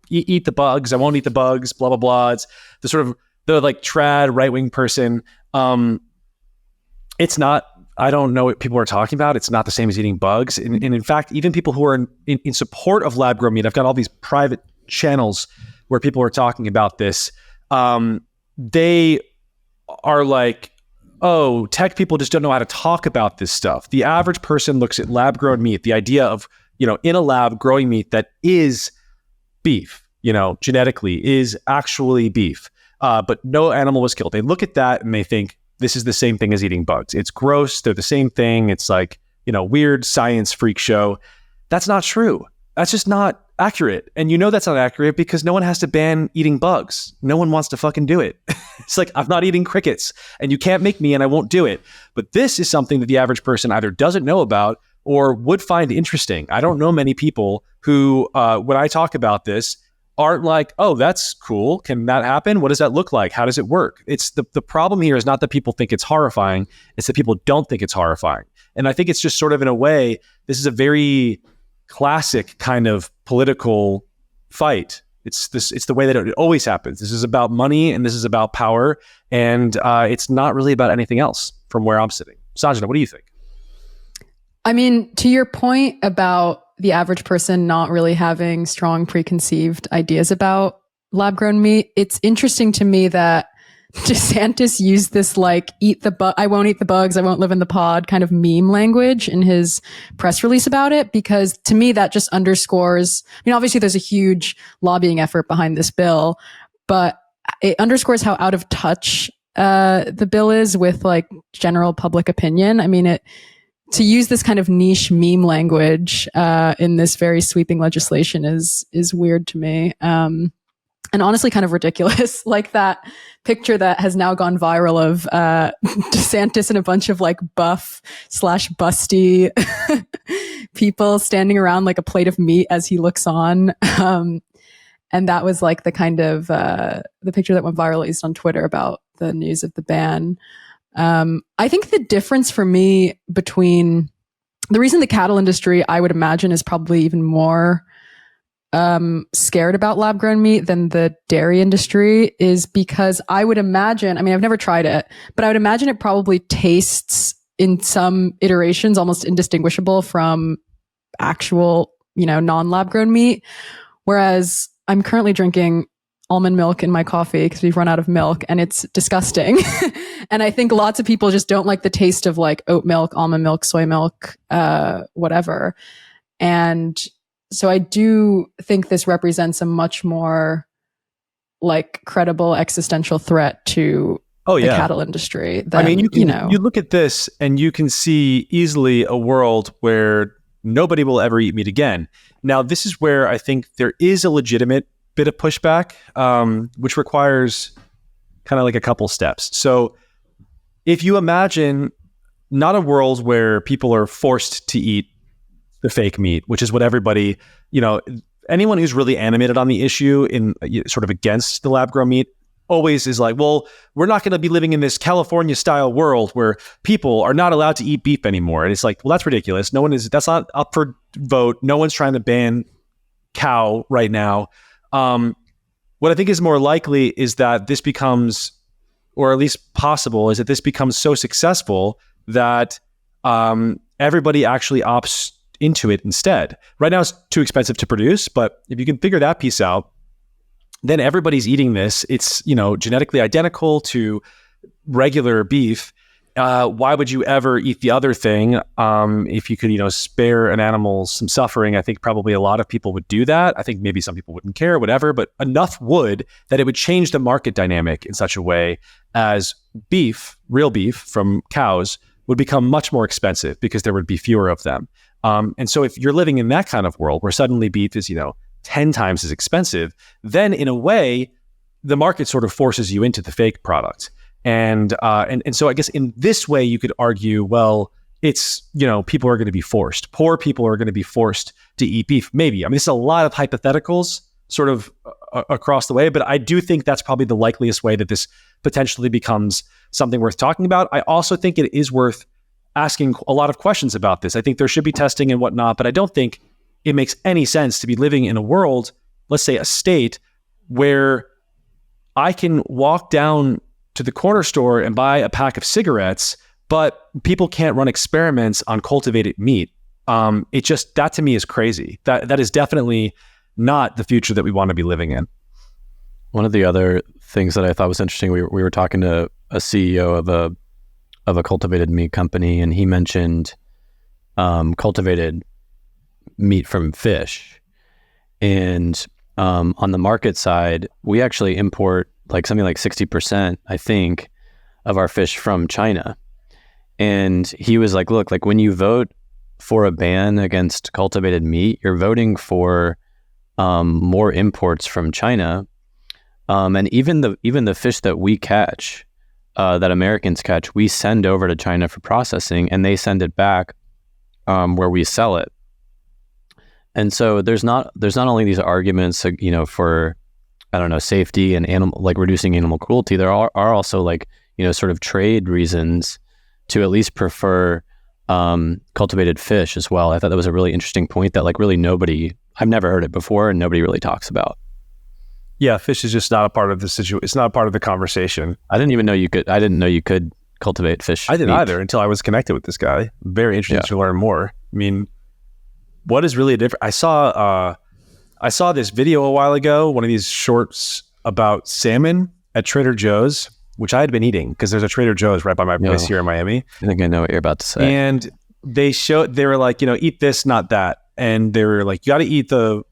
eat the bugs. I won't eat the bugs. Blah blah blah. It's the like trad right wing person. It's not. I don't know what people are talking about. It's not the same as eating bugs. And in fact, even people who are in support of lab grown meat, I've got all these private channels where people are talking about this. They are like, oh, tech people just don't know how to talk about this stuff. The average person looks at lab grown meat, the idea of, in a lab growing meat that is beef, genetically is actually beef, but no animal was killed. They look at that and they think this is the same thing as eating bugs. It's gross. They're the same thing. It's like, weird science freak show. That's not true. That's just not accurate. And that's not accurate because no one has to ban eating bugs. No one wants to fucking do it. It's like, I'm not eating crickets and you can't make me and I won't do it. But this is something that the average person either doesn't know about or would find interesting. I don't know many people who, when I talk about this, aren't like, oh, that's cool. Can that happen? What does that look like? How does it work? It's the problem here is not that people think it's horrifying. It's that people don't think it's horrifying. And I think it's just sort of in a way, this is a very classic kind of political fight. It's the way that it always happens. This is about money and this is about power. And it's not really about anything else from where I'm sitting. Sanjana, what do you think? I mean, to your point about the average person not really having strong preconceived ideas about lab grown meat, it's interesting to me that DeSantis used this like I won't eat the bugs, I won't live in the pod kind of meme language in his press release about it, because to me that just underscores, obviously there's a huge lobbying effort behind this bill, but it underscores how out of touch the bill is with like general public opinion. I mean, to use this kind of niche meme language in this very sweeping legislation is weird to me. And honestly kind of ridiculous. Like that picture that has now gone viral of DeSantis and a bunch of like buff/busty people standing around like a plate of meat as he looks on. And that was like the kind of the picture that went viral, at least on Twitter, about the news of the ban. I think the difference for me between the reason the cattle industry, I would imagine, is probably even more scared about lab grown meat than the dairy industry is because I would imagine, I've never tried it, but I would imagine it probably tastes in some iterations almost indistinguishable from actual, non-lab grown meat. Whereas I'm currently drinking almond milk in my coffee because we've run out of milk and it's disgusting. And I think lots of people just don't like the taste of like oat milk, almond milk, soy milk, whatever. And so I do think this represents a much more like credible existential threat to the cattle industry. Than, you look at this and you can see easily a world where nobody will ever eat meat again. Now, this is where I think there is a legitimate bit of pushback, which requires kind of like a couple steps. So if you imagine not a world where people are forced to eat the fake meat, which is what everybody, anyone who's really animated on the issue in sort of against the lab grown meat always is like, well, we're not going to be living in this California style world where people are not allowed to eat beef anymore. And it's like, well, that's ridiculous. That's not up for vote. No one's trying to ban cow right now. What I think is more likely is that this becomes, or at least possible, is that this becomes so successful that everybody actually opts into it instead. Right now it's too expensive to produce, but if you can figure that piece out, then everybody's eating this. It's, genetically identical to regular beef. Why would you ever eat the other thing? If you could, spare an animal some suffering, I think probably a lot of people would do that. I think maybe some people wouldn't care, whatever, but enough would that it would change the market dynamic in such a way as beef, real beef from cows, would become much more expensive because there would be fewer of them. And so if you're living in that kind of world where suddenly beef is, 10 times as expensive, then in a way, the market sort of forces you into the fake product. And so I guess in this way, you could argue, well, it's, people are going to be forced. Poor people are going to be forced to eat beef. Maybe. This is a lot of hypotheticals sort of across the way, but I do think that's probably the likeliest way that this potentially becomes something worth talking about. I also think it is worth asking a lot of questions about this. I think there should be testing and whatnot, but I don't think it makes any sense to be living in a world, let's say a state, where I can walk down to the corner store and buy a pack of cigarettes, but people can't run experiments on cultivated meat. It just, that to me is crazy. That is definitely not the future that we want to be living in. One of the other things that I thought was interesting, we were talking to a CEO of a cultivated meat company, and he mentioned cultivated meat from fish. And on the market side, we actually import like something like 60%, I think, of our fish from China. And he was like, look, like when you vote for a ban against cultivated meat, you're voting for more imports from China. And even the fish that we catch, that Americans catch, we send over to China for processing, and they send it back where we sell it. And so there's not only these arguments, you know, for, I don't know, safety and animal, like reducing animal cruelty. There are also like, you know, sort of trade reasons to at least prefer cultivated fish as well. I thought that was a really interesting point that like really I've never heard it before and nobody really talks about. Yeah, fish is just not a part of the situation. It's not a part of the conversation. I didn't know you could cultivate fish. I didn't meat. either until I was connected with this guy. Very interested to learn more. I mean, what is really a different? I saw this video a while ago, one of these shorts about salmon at Trader Joe's, which I had been eating because there's a Trader Joe's right by my place here in Miami. I think I know what you're about to say. And they were like, you know, eat this, not that. And they were like, you got to eat the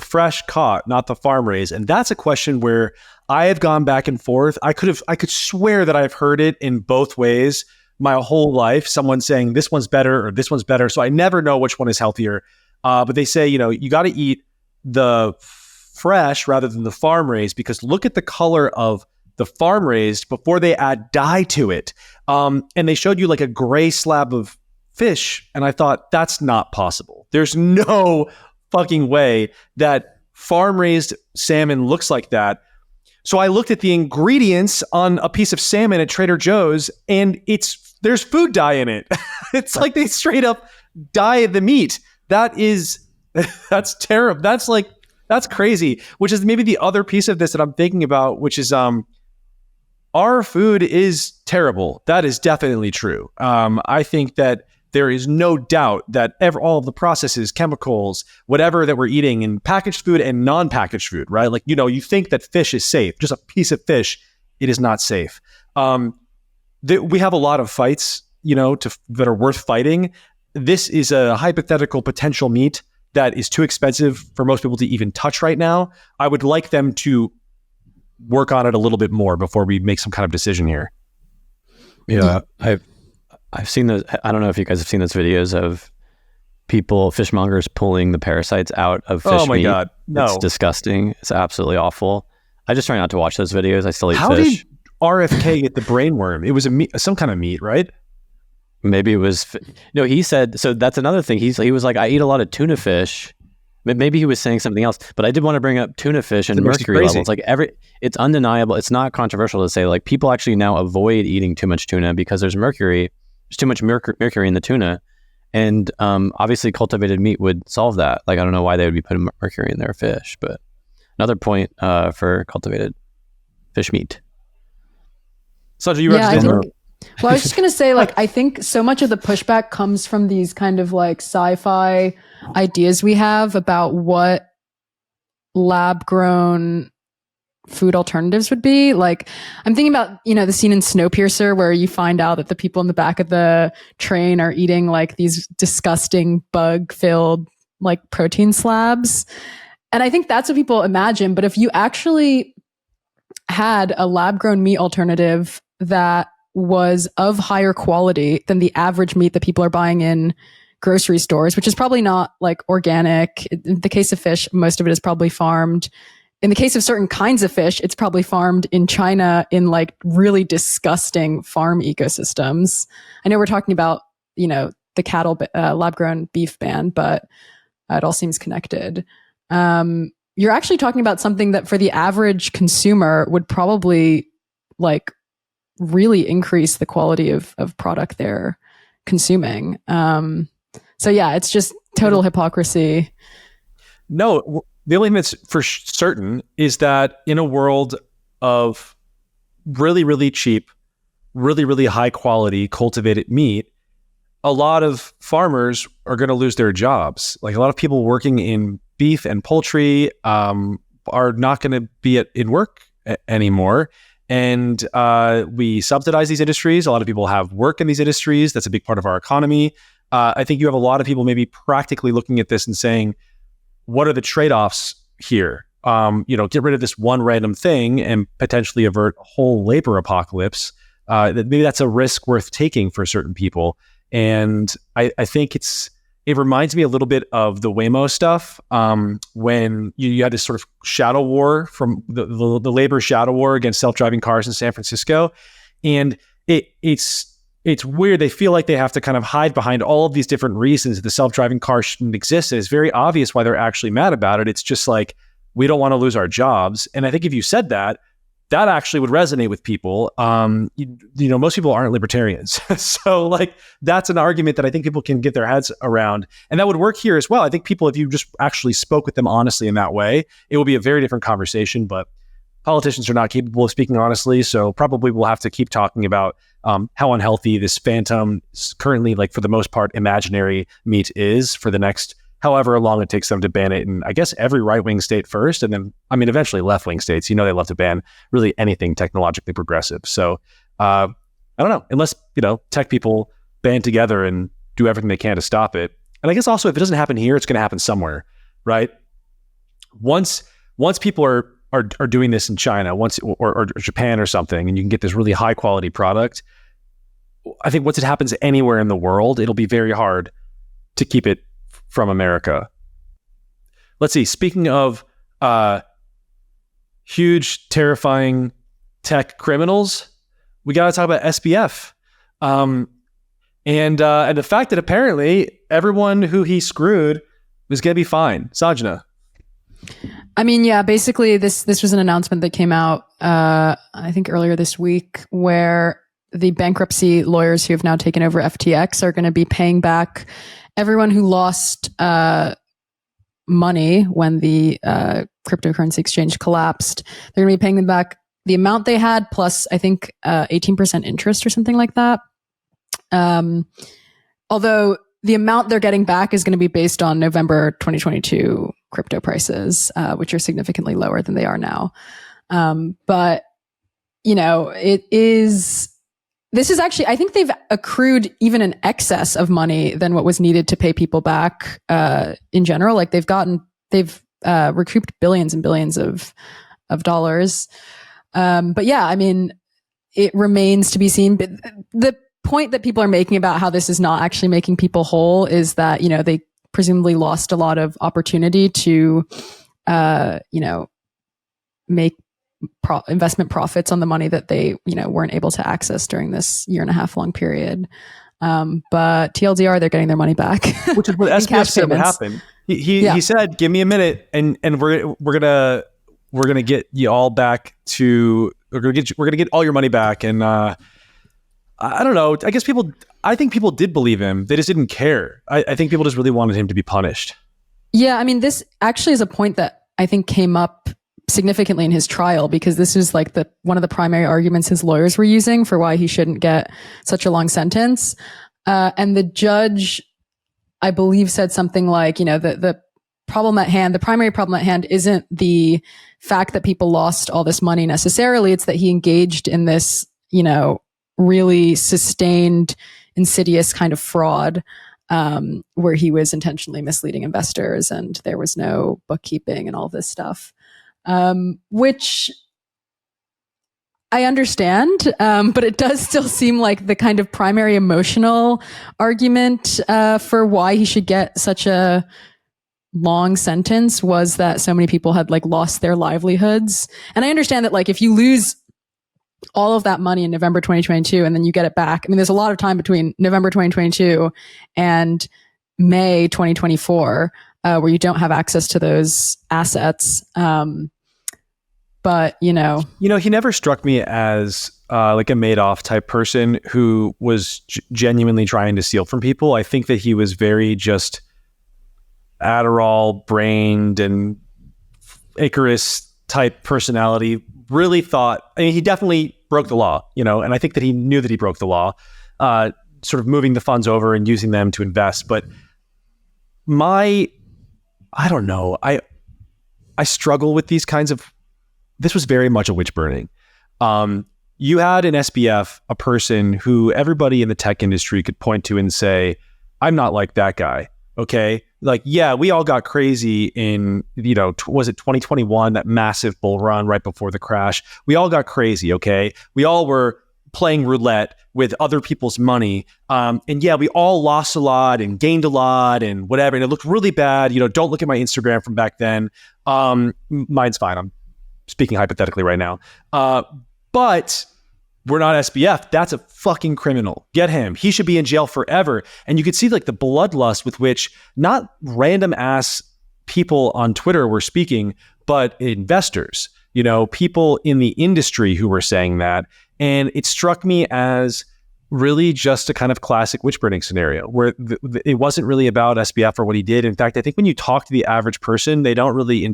fresh caught, not the farm raised. And that's a question where I have gone back and forth. I could swear that I've heard it in both ways my whole life. Someone saying this one's better or this one's better. So I never know which one is healthier. But they say, you know, you got to eat the fresh rather than the farm raised because look at the color of the farm raised before they add dye to it. And they showed you like a gray slab of fish. And I thought that's not possible. There's no fucking way that farm raised salmon looks like that. So I looked at the ingredients on a piece of salmon at Trader Joe's and there's food dye in it. It's like they straight up dye the meat. That's terrible. That's crazy, which is maybe the other piece of this that I'm thinking about, which is, our food is terrible. That is definitely true. I think that there is no doubt that all of the processes, chemicals, whatever that we're eating in packaged food and non-packaged food, right? Like, you know, you think that fish is safe, just a piece of fish, it is not safe. We have a lot of fights, you know, that are worth fighting. This is a hypothetical potential meat that is too expensive for most people to even touch right now. I would like them to work on it a little bit more before we make some kind of decision here. Yeah, I've seen those. I don't know if you guys have seen those videos of fishmongers pulling the parasites out of fish meat. Oh my God, no. It's disgusting. It's absolutely awful. I just try not to watch those videos. I still eat fish. How did RFK get the brainworm? It was some kind of meat, right? Maybe it was, no, he said, so that's another thing. He was like, I eat a lot of tuna fish. Maybe he was saying something else, but I did want to bring up tuna fish and mercury levels. Like it's undeniable. It's not controversial to say like people actually now avoid eating too much tuna because there's mercury. There's too much mercury in the tuna. And obviously cultivated meat would solve that. Like, I don't know why they would be putting mercury in their fish, but another point for cultivated fish meat. Sanjana, you represent Well, I was just going to say, like, I think so much of the pushback comes from these kind of like sci-fi ideas we have about what lab-grown food alternatives would be. Like, I'm thinking about, you know, the scene in Snowpiercer where you find out that the people in the back of the train are eating like these disgusting bug-filled like protein slabs. And I think that's what people imagine. But if you actually had a lab-grown meat alternative that was of higher quality than the average meat that people are buying in grocery stores, which is probably not like organic. In the case of fish, most of it is probably farmed. In the case of certain kinds of fish, it's probably farmed in China in like really disgusting farm ecosystems. I know we're talking about, you know, the cattle lab-grown beef ban, but it all seems connected. You're actually talking about something that for the average consumer would probably like really increase the quality of product they're consuming. So yeah, it's just total hypocrisy. No, the only thing that's for certain is that in a world of really, really cheap, really, really high quality cultivated meat, a lot of farmers are going to lose their jobs. Like a lot of people working in beef and poultry are not going to be in work anymore. And we subsidize these industries. A lot of people have work in these industries. That's a big part of our economy. I think you have a lot of people maybe practically looking at this and saying, what are the trade-offs here? Get rid of this one random thing and potentially avert a whole labor apocalypse. Maybe that's a risk worth taking for certain people. And I think it reminds me a little bit of the Waymo stuff, when you had this sort of shadow war from the labor shadow war against self-driving cars in San Francisco. And it's weird. They feel like they have to kind of hide behind all of these different reasons that the self-driving car shouldn't exist. And it's very obvious why they're actually mad about it. It's just like, we don't want to lose our jobs. And I think if you said that actually would resonate with people. Most people aren't libertarians. So like, that's an argument that I think people can get their heads around. And that would work here as well. I think people, if you just actually spoke with them honestly in that way, it would be a very different conversation, but politicians are not capable of speaking honestly. So probably we'll have to keep talking about how unhealthy this phantom, currently, like for the most part, imaginary meat is for the next however long it takes them to ban it in, I guess, every right-wing state first. And then, eventually left-wing states, they love to ban really anything technologically progressive. So I don't know, unless, tech people band together and do everything they can to stop it. And I guess also, if it doesn't happen here, it's going to happen somewhere, right? Once people are doing this in China, or Japan or something, and you can get this really high-quality product, I think once it happens anywhere in the world, it'll be very hard to keep it from America. Let's see. Speaking of huge, terrifying tech criminals, we got to talk about SBF, and the fact that apparently everyone who he screwed was going to be fine. Sanjana. Yeah. Basically, this was an announcement that came out, I think earlier this week, where the bankruptcy lawyers who have now taken over FTX are going to be paying back everyone who lost money when the cryptocurrency exchange collapsed. They're going to be paying them back the amount they had plus, I think, 18% interest or something like that. Although the amount they're getting back is going to be based on November 2022 crypto prices, which are significantly lower than they are now. But, it is... This is actually, I think they've accrued even an excess of money than what was needed to pay people back in general. Like they've recouped billions and billions of dollars. But yeah, it remains to be seen. But the point that people are making about how this is not actually making people whole is that, they presumably lost a lot of opportunity to, make investment profits on the money that they, weren't able to access during this 1.5 year long period. But TLDR, they're getting their money back. Which is what SBF said would happen. He said, "Give me a minute, and we're gonna get you all back to we're gonna get all your money back." And I don't know. I think people did believe him. They just didn't care. I think people just really wanted him to be punished. Yeah, this actually is a point that I think came up significantly in his trial, because this is like one of the primary arguments his lawyers were using for why he shouldn't get such a long sentence. And the judge, I believe, said something like, the problem at hand, the primary problem at hand isn't the fact that people lost all this money necessarily. It's that he engaged in this, really sustained, insidious kind of fraud, where he was intentionally misleading investors and there was no bookkeeping and all this stuff. Which I understand, but it does still seem like the kind of primary emotional argument for why he should get such a long sentence was that so many people had lost their livelihoods. And I understand that if you lose all of that money in November 2022 and then you get it back, there's a lot of time between November 2022 and May 2024 where you don't have access to those assets. But, he never struck me as like a Madoff type person who was genuinely trying to steal from people. I think that he was very just Adderall brained and Icarus type personality. Really thought, I mean, he definitely broke the law, and I think that he knew that he broke the law, sort of moving the funds over and using them to invest. But I don't know. I struggle with these kinds of, this was very much a witch burning. You had in SBF a person who everybody in the tech industry could point to and say, I'm not like that guy. Okay. Like, yeah, we all got crazy in, was it 2021, that massive bull run right before the crash? We all got crazy. Okay. We all were playing roulette with other people's money. And yeah, we all lost a lot and gained a lot and whatever. And it looked really bad. Don't look at my Instagram from back then. Mine's fine. I'm speaking hypothetically right now. But we're not SBF. That's a fucking criminal. Get him. He should be in jail forever. And you could see like the bloodlust with which not random ass people on Twitter were speaking, but investors, people in the industry who were saying that. And it struck me as really just a kind of classic witch burning scenario where it wasn't really about SBF or what he did. In fact, I think when you talk to the average person, they don't really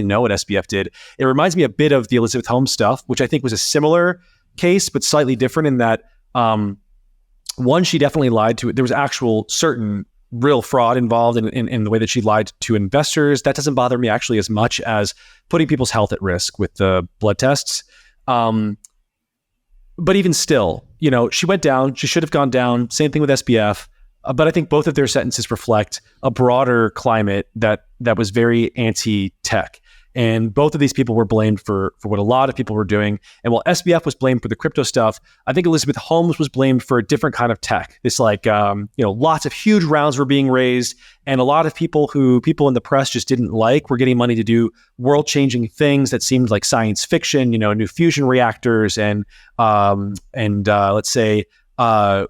know what SBF did. It reminds me a bit of the Elizabeth Holmes stuff, which I think was a similar case, but slightly different in that, one, she definitely lied to it. There was actual certain real fraud involved in the way that she lied to investors. That doesn't bother me actually as much as putting people's health at risk with the blood tests. But even still, she went down. She should have gone down. Same thing with SBF. But I think both of their sentences reflect a broader climate that was very anti-tech. And both of these people were blamed for what a lot of people were doing. And while SBF was blamed for the crypto stuff, I think Elizabeth Holmes was blamed for a different kind of tech. This lots of huge rounds were being raised, and a lot of people in the press just didn't like were getting money to do world-changing things that seemed like science fiction, new fusion reactors and let's say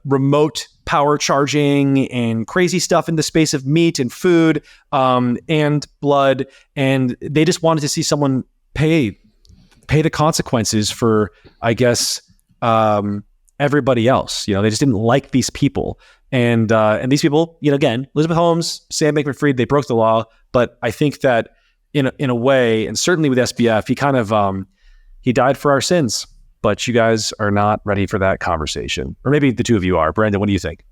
remote power charging and crazy stuff in the space of meat and food and blood. And they just wanted to see someone pay the consequences for, I guess, everybody else. They just didn't like these people. And these people, again, Elizabeth Holmes, Sam Bankman-Fried, they broke the law. But I think that in a way, and certainly with SBF, he kind of he died for our sins. But you guys are not ready for that conversation. Or maybe the two of you are. Brandon, what do you think?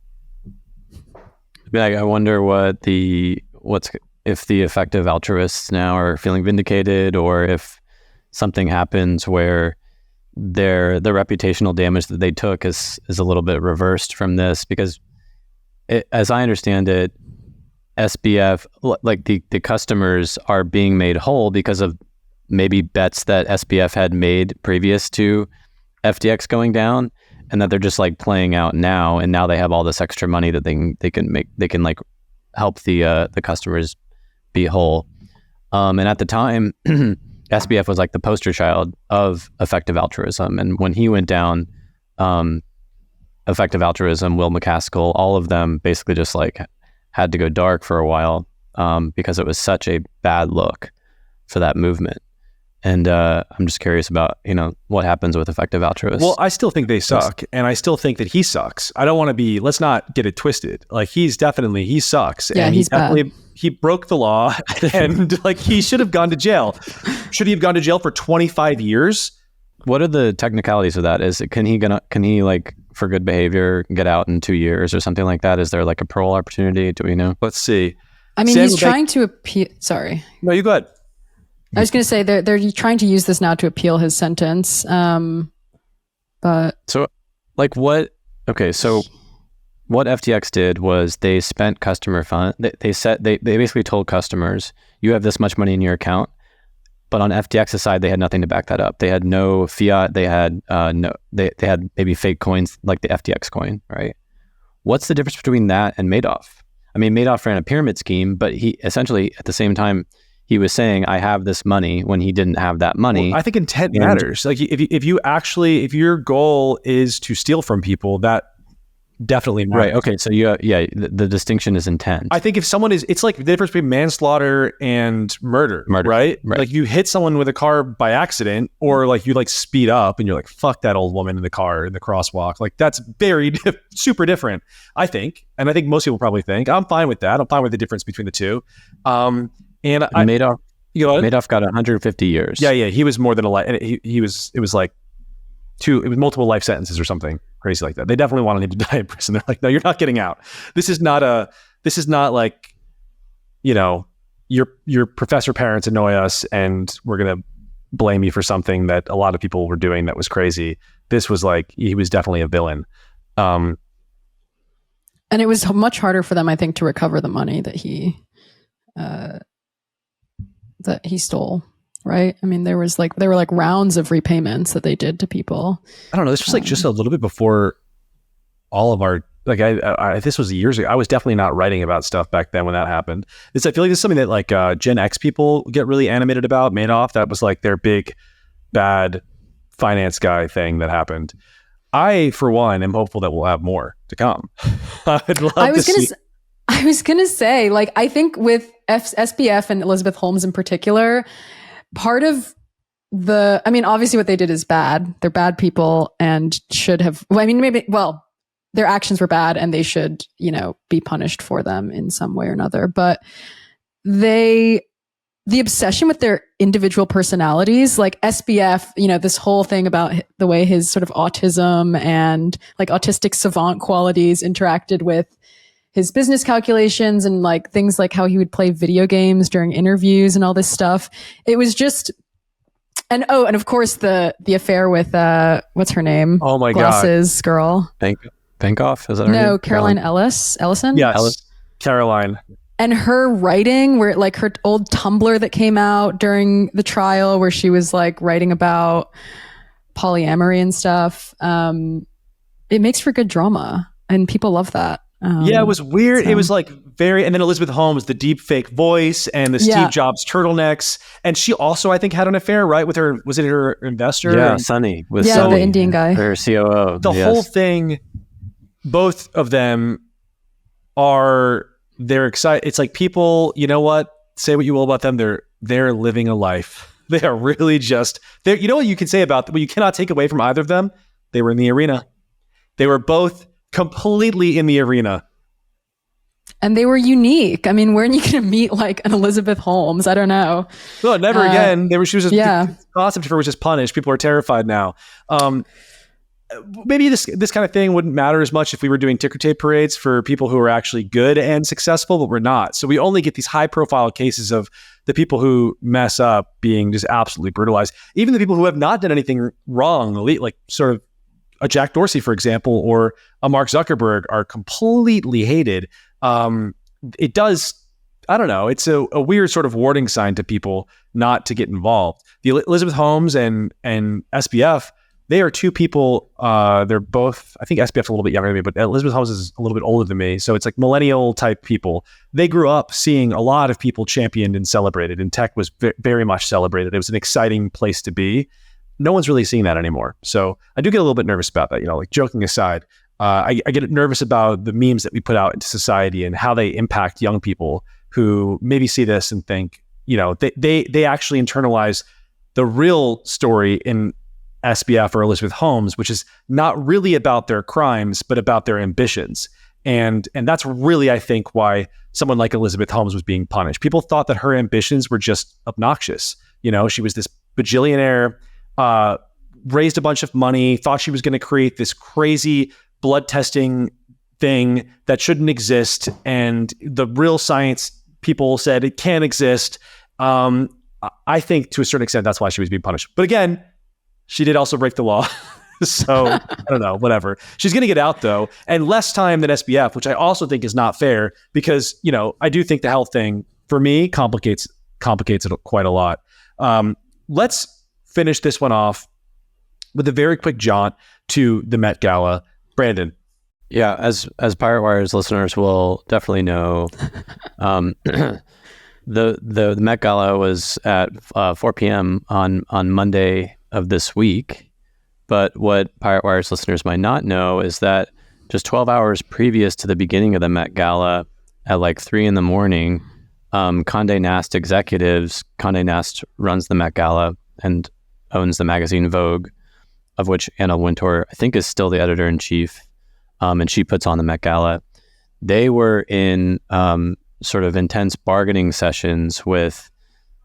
I wonder if the effective altruists now are feeling vindicated, or if something happens where the reputational damage that they took is a little bit reversed from this. Because as I understand it, SBF, like the customers are being made whole because of maybe bets that SBF had made previous to FTX going down, and that they're just like playing out now, and now they have all this extra money that they can like help the customers be whole. And at the time, SBF was like the poster child of effective altruism, and when he went down, effective altruism, Will McCaskill, all of them basically just like had to go dark for a while because it was such a bad look for that movement. And I'm just curious about, what happens with effective altruists. Well, I still think they suck. And I still think that he sucks. I don't want to let's not get it twisted. Like he sucks. Yeah, and he's bad. He broke the law and like he should have gone to jail. Should he have gone to jail for 25 years? What are the technicalities of that? Can he like for good behavior get out in 2 years or something like that? Is there like a parole opportunity? Do we know? Let's see. I mean, he's trying to appeal. Sorry. No, you go ahead. I was going to say they're trying to use this now to appeal his sentence. But so like what? Okay, so what FTX did was they spent customer fund. They basically told customers, you have this much money in your account, but on FTX's side they had nothing to back that up. They had no fiat. They had they had maybe fake coins like the FTX coin, right? What's the difference between that and Madoff? I mean, Madoff ran a pyramid scheme, but he essentially at the same time. He was saying, I have this money when he didn't have that money. Well, I think intent matters. Like if your goal is to steal from people, that definitely matters. Right. Okay. So the distinction is intent. I think if someone is, it's like the difference between manslaughter and murder, right? Like you hit someone with a car by accident, or like you like speed up and you're like, fuck that old woman in the car in the crosswalk. Like that's super different, I think. And I think most people probably think. I'm fine with that. I'm fine with the difference between the two. Madoff got 150 years. Yeah. He was more than a life. And it was multiple life sentences or something crazy like that. They definitely wanted him to die in prison. They're like, no, you're not getting out. This is not like, your professor parents annoy us and we're going to blame you for something that a lot of people were doing that was crazy. This was like, he was definitely a villain. And it was much harder for them, I think, to recover the money that he stole. Right. I mean, there were rounds of repayments that they did to people. I don't know. This was like just a little bit before all of our, like this was years ago. I was definitely not writing about stuff back then when that happened. I feel like this is something that like Gen X people get really animated about. Madoff, that was like their big bad finance guy thing that happened. I, for one, am hopeful that we'll have more to come. I was going to say, like, I think with SBF and Elizabeth Holmes in particular, part of obviously what they did is bad. They're bad people and should have, their actions were bad and they should, be punished for them in some way or another. But the obsession with their individual personalities, like SBF, this whole thing about the way his sort of autism and like autistic savant qualities interacted with his business calculations and like things like how he would play video games during interviews and all this stuff. It was just, and of course the affair with what's her name? Oh my Glasses girl. Bankoff? Is that her name? No, Caroline Ellison. Yes, Caroline. And her writing, where like her old Tumblr that came out during the trial, where she was like writing about polyamory and stuff. It makes for good drama, and people love that. It was weird. It was like and then Elizabeth Holmes, the deep fake voice and the Steve Jobs turtlenecks. And she also, I think, had an affair, right? With her, was it her investor? Yeah, Sonny. The Indian guy. Her COO. The whole thing, both of them they're excited. It's like people, you know what? Say what you will about them. They're living a life. They are really you know what you can say about them, what you cannot take away from either of them? They were in the arena. They were both completely in the arena. And they were unique. I mean, weren't you going to meet like an Elizabeth Holmes? I don't know. No, never again. She was just, the concept of her was just punished. People are terrified now. Maybe this kind of thing wouldn't matter as much if we were doing ticker tape parades for people who are actually good and successful, but we're not. So we only get these high profile cases of the people who mess up being just absolutely brutalized. Even the people who have not done anything wrong, like sort of a Jack Dorsey, for example, or a Mark Zuckerberg, are completely hated. It does, I don't know, it's a weird sort of warning sign to people not to get involved. The Elizabeth Holmes and SBF, they are two people, they're both, I think SBF's a little bit younger than me, but Elizabeth Holmes is a little bit older than me. So it's like millennial type people. They grew up seeing a lot of people championed and celebrated, and tech was very much celebrated. It was an exciting place to be. No one's really seeing that anymore. So I do get a little bit nervous about that, like joking aside. I get nervous about the memes that we put out into society and how they impact young people who maybe see this and think, they actually internalize the real story in SBF or Elizabeth Holmes, which is not really about their crimes, but about their ambitions. And that's really, I think, why someone like Elizabeth Holmes was being punished. People thought that her ambitions were just obnoxious. She was this bajillionaire, raised a bunch of money, thought she was going to create this crazy blood testing thing that shouldn't exist. And the real science people said it can't exist. I think to a certain extent, that's why she was being punished. But again, she did also break the law. So I don't know, whatever. She's going to get out though, and less time than SBF, which I also think is not fair because, I do think the health thing for me complicates it quite a lot. Let's finish this one off with a very quick jaunt to the Met Gala. Brandon. Yeah, as Pirate Wire's listeners will definitely know, the Met Gala was at 4 p.m. on Monday of this week. But what Pirate Wire's listeners might not know is that just 12 hours previous to the beginning of the Met Gala at like 3 a.m, Condé Nast executives, Condé Nast runs the Met Gala and owns the magazine Vogue, of which Anna Wintour, I think, is still the editor-in-chief, and she puts on the Met Gala. They were in sort of intense bargaining sessions with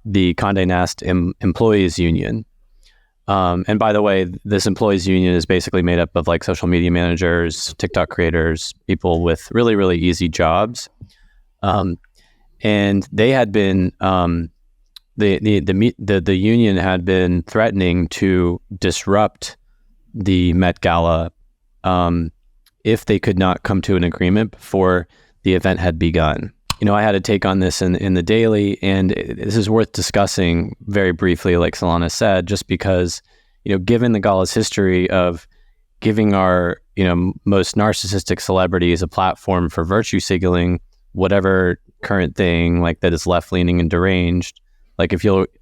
the Condé Nast employees union. And by the way, this employees union is basically made up of like social media managers, TikTok creators, people with really, really easy jobs. And they had been, the union had been threatening to disrupt the Met Gala if they could not come to an agreement before the event had begun. I had a take on this in the Daily, and this is worth discussing very briefly, like Solana said, just because, given the gala's history of giving our, most narcissistic celebrities a platform for virtue signaling, whatever current thing like that is left-leaning and deranged. Like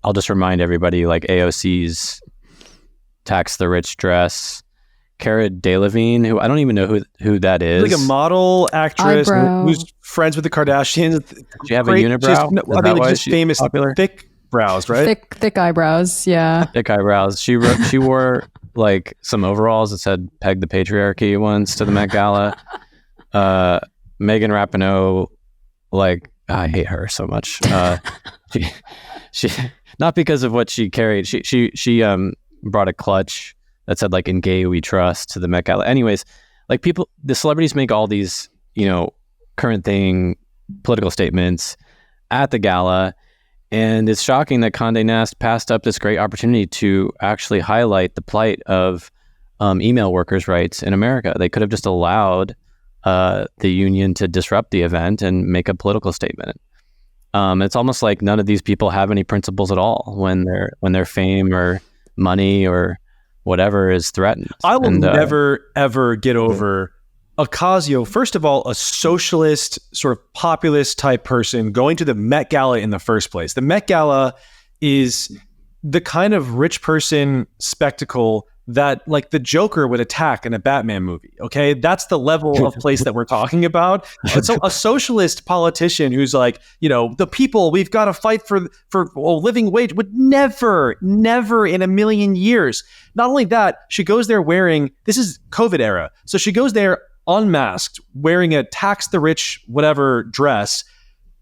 I'll just remind everybody, like AOC's Tax the Rich dress, Cara Delevingne, who I don't even know who that is. Like a model actress who's friends with the Kardashians. Does she have a unibrow? Just famous popular? Thick brows, right? Thick eyebrows, yeah. Thick eyebrows. She wore like some overalls that said "Peg the Patriarchy" once to the Met Gala. Megan Rapinoe, like, I hate her so much. She not because of what she carried. She brought a clutch that said like "In Gay We Trust" to the Met Gala. Anyways, like the celebrities make all these, current thing political statements at the gala. And it's shocking that Condé Nast passed up this great opportunity to actually highlight the plight of email workers' rights in America. They could have just allowed the union to disrupt the event and make a political statement. It's almost like none of these people have any principles at all when their fame or money or whatever is threatened. I will never, ever get over Ocasio, first of all, a socialist, sort of populist type person going to the Met Gala in the first place. The Met Gala is the kind of rich person spectacle that like the Joker would attack in a Batman movie. Okay. That's the level of place that we're talking about. So a socialist politician who's like, the people, we've got to fight for a living wage, would never in a million years. Not only that, she goes there wearing, this is COVID era. So she goes there unmasked, wearing a tax the rich, whatever dress.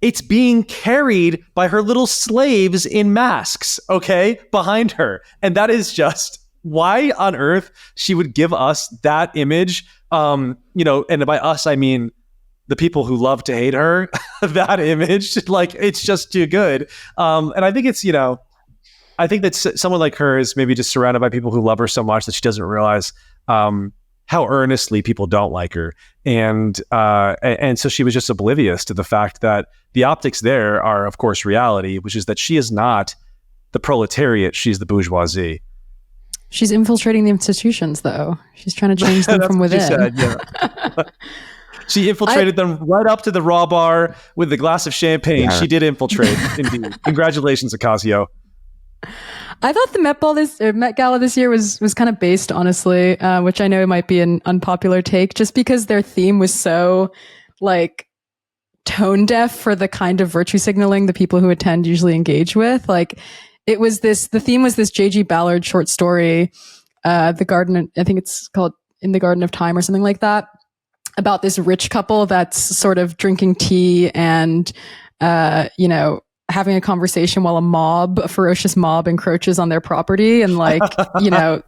It's being carried by her little slaves in masks, okay, behind her. And that is just, why on earth she would give us that image, and by us, I mean the people who love to hate her, that image, like, it's just too good. And I think it's, I think that someone like her is maybe just surrounded by people who love her so much that she doesn't realize how earnestly people don't like her. And so she was just oblivious to the fact that the optics there are, of course, reality, which is that she is not the proletariat, she's the bourgeoisie. She's infiltrating the institutions, though. She's trying to change them from within. She said, yeah. She infiltrated them right up to the raw bar with a glass of champagne. Yeah. She did infiltrate, indeed. Congratulations, Ocasio. I thought the Met Gala this year was kind of based, honestly, which I know might be an unpopular take, just because their theme was so like tone deaf for the kind of virtue signaling the people who attend usually engage with. Like, the theme was this J.G. Ballard short story, The Garden, I think it's called In the Garden of Time or something like that, about this rich couple that's sort of drinking tea and, having a conversation while a ferocious mob encroaches on their property and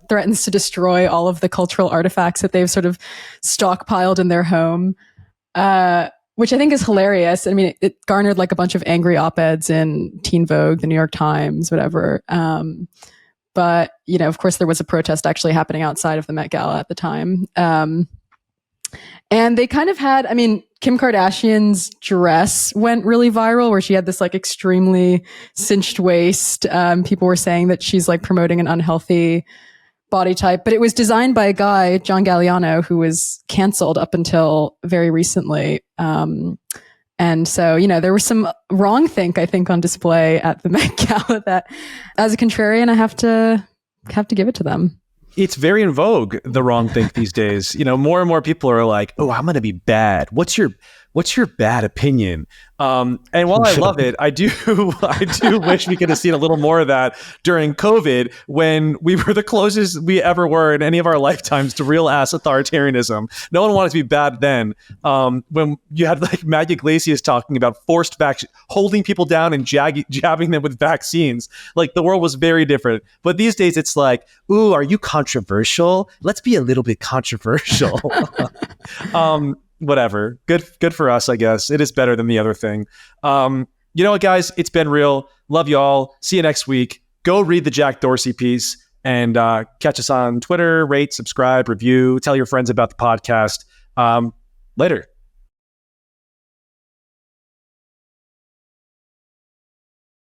threatens to destroy all of the cultural artifacts that they've sort of stockpiled in their home. Which I think is hilarious. I mean, it garnered like a bunch of angry op-eds in Teen Vogue, the New York Times, whatever. But, of course, there was a protest actually happening outside of the Met Gala at the time. And they kind of had, Kim Kardashian's dress went really viral, where she had this like extremely cinched waist. People were saying that she's like promoting an unhealthy body type, but it was designed by a guy, John Galliano, who was canceled up until very recently. And so, there was some wrong think, I think, on display at the Met Gala that, as a contrarian, I have to give it to them. it's very in vogue, the wrong think these days. More and more people are like, oh, I'm going to be bad. What's your bad opinion? And while I love it, I do wish we could have seen a little more of that during COVID, when we were the closest we ever were in any of our lifetimes to real ass authoritarianism. No one wanted to be bad then. When you had like Matt Iglesias talking about forced holding people down and jabbing them with vaccines, like the world was very different. But these days it's like, ooh, are you controversial? Let's be a little bit controversial. Whatever. Good for us, I guess. It is better than the other thing. You know what, guys? It's been real. Love y'all. See you next week. Go read the Jack Dorsey piece and catch us on Twitter. Rate, subscribe, review. Tell your friends about the podcast. Later.